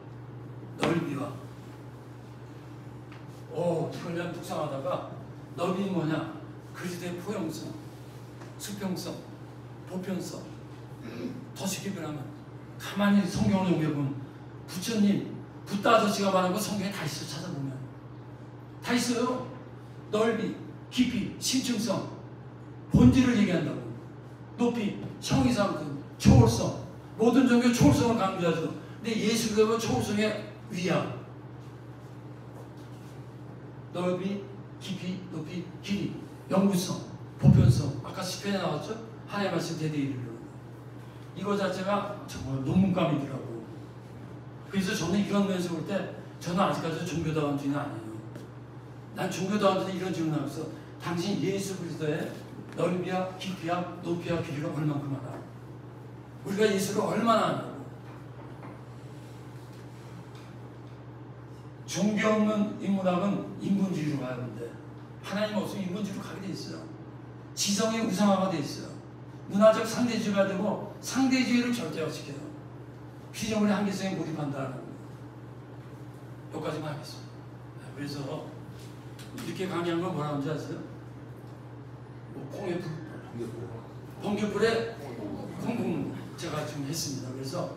넓이와 이걸 그냥 묵상하다가 넓이는 뭐냐? 그리스도의 포용성, 수평성, 보편성. 더 쉽게 말하면 가만히 성경을 옮겨보면 부처님, 붓다 아저씨가 말한 거 성경에 다 있어. 찾아보면 다 있어요. 넓이, 깊이, 심층성, 본질을 얘기한다고. 높이, 형이상, 초월성. 모든 종교 초월성을 강조하죠. 근데 예수 그리스도는 초월성의 위야. 넓이, 깊이, 높이, 길이, 영구성, 보편성. 아까 시편에 나왔죠? 하나님의 말씀 대대에 이르러. 이거 자체가 정말 논문감이더라고. 그래서 저는 이런 면에서 볼 때 저는 아직까지 종교다운 주의는 아니에요. 난 종교다운 주의 이런 질문을 하면서 당신 예수 그리스도의 넓이와 깊이와 높이와 길이를 얼만큼 알아? 우리가 예수를 얼마나 아냐고. 종교 없는 인문학은 인본주의로 가야 하는데 하나님 없으면 인본주의로 가게 돼 있어요. 지성의 우상화가 돼 있어요. 문화적 상대주의가 되고 상대주의를 절대화시켜요. 피조물의 한계성에 몰입한다는 거예요. 여기까지만 하겠습니다. 그래서 이렇게 강의한 건 뭐라고 하는지 아세요? 콩의 불, 번개불에 콩콩 제가 지금 했습니다. 그래서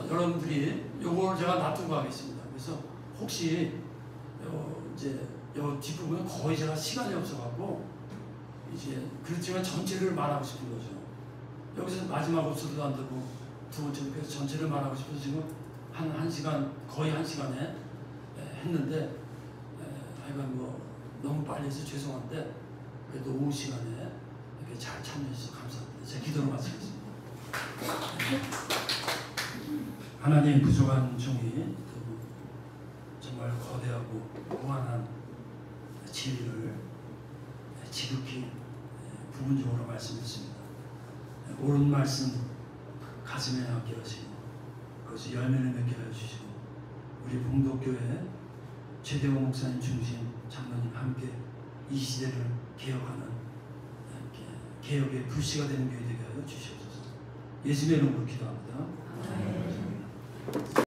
여러분들이 요걸 제가 놔두고 하겠습니다. 그래서 혹시 이제 요 뒷부분은 거의 제가 시간이 없어갖고 이제 그렇지만 전체를 말하고 싶은 거죠. 여기서 마지막 없어도 안 되고 두 번째 그래서 전체를 말하고 싶어서 지금 한 시간 거의 한 시간에 했는데 하여간 뭐 너무 빨리 해서 죄송한데 그래도 오후 시간에 이렇게 잘 참여해주셔서 감사합니다. 제가 기도로 마치겠습니다. 하나님 부족한 종이 정말 거대하고 무한한 진리를 지극히 부분적으로 말씀했습니다. 옳은 말씀 가슴에 남게 하시고 그것이 열매를 맺게 해주시고 우리 봉독교회 최대호 목사님 중심 장로님 함께 이 시대를 개혁하는 개혁의 불씨가 되는 교회 되게 하여 주시옵소서. 예수님의 이름으로 기도합니다.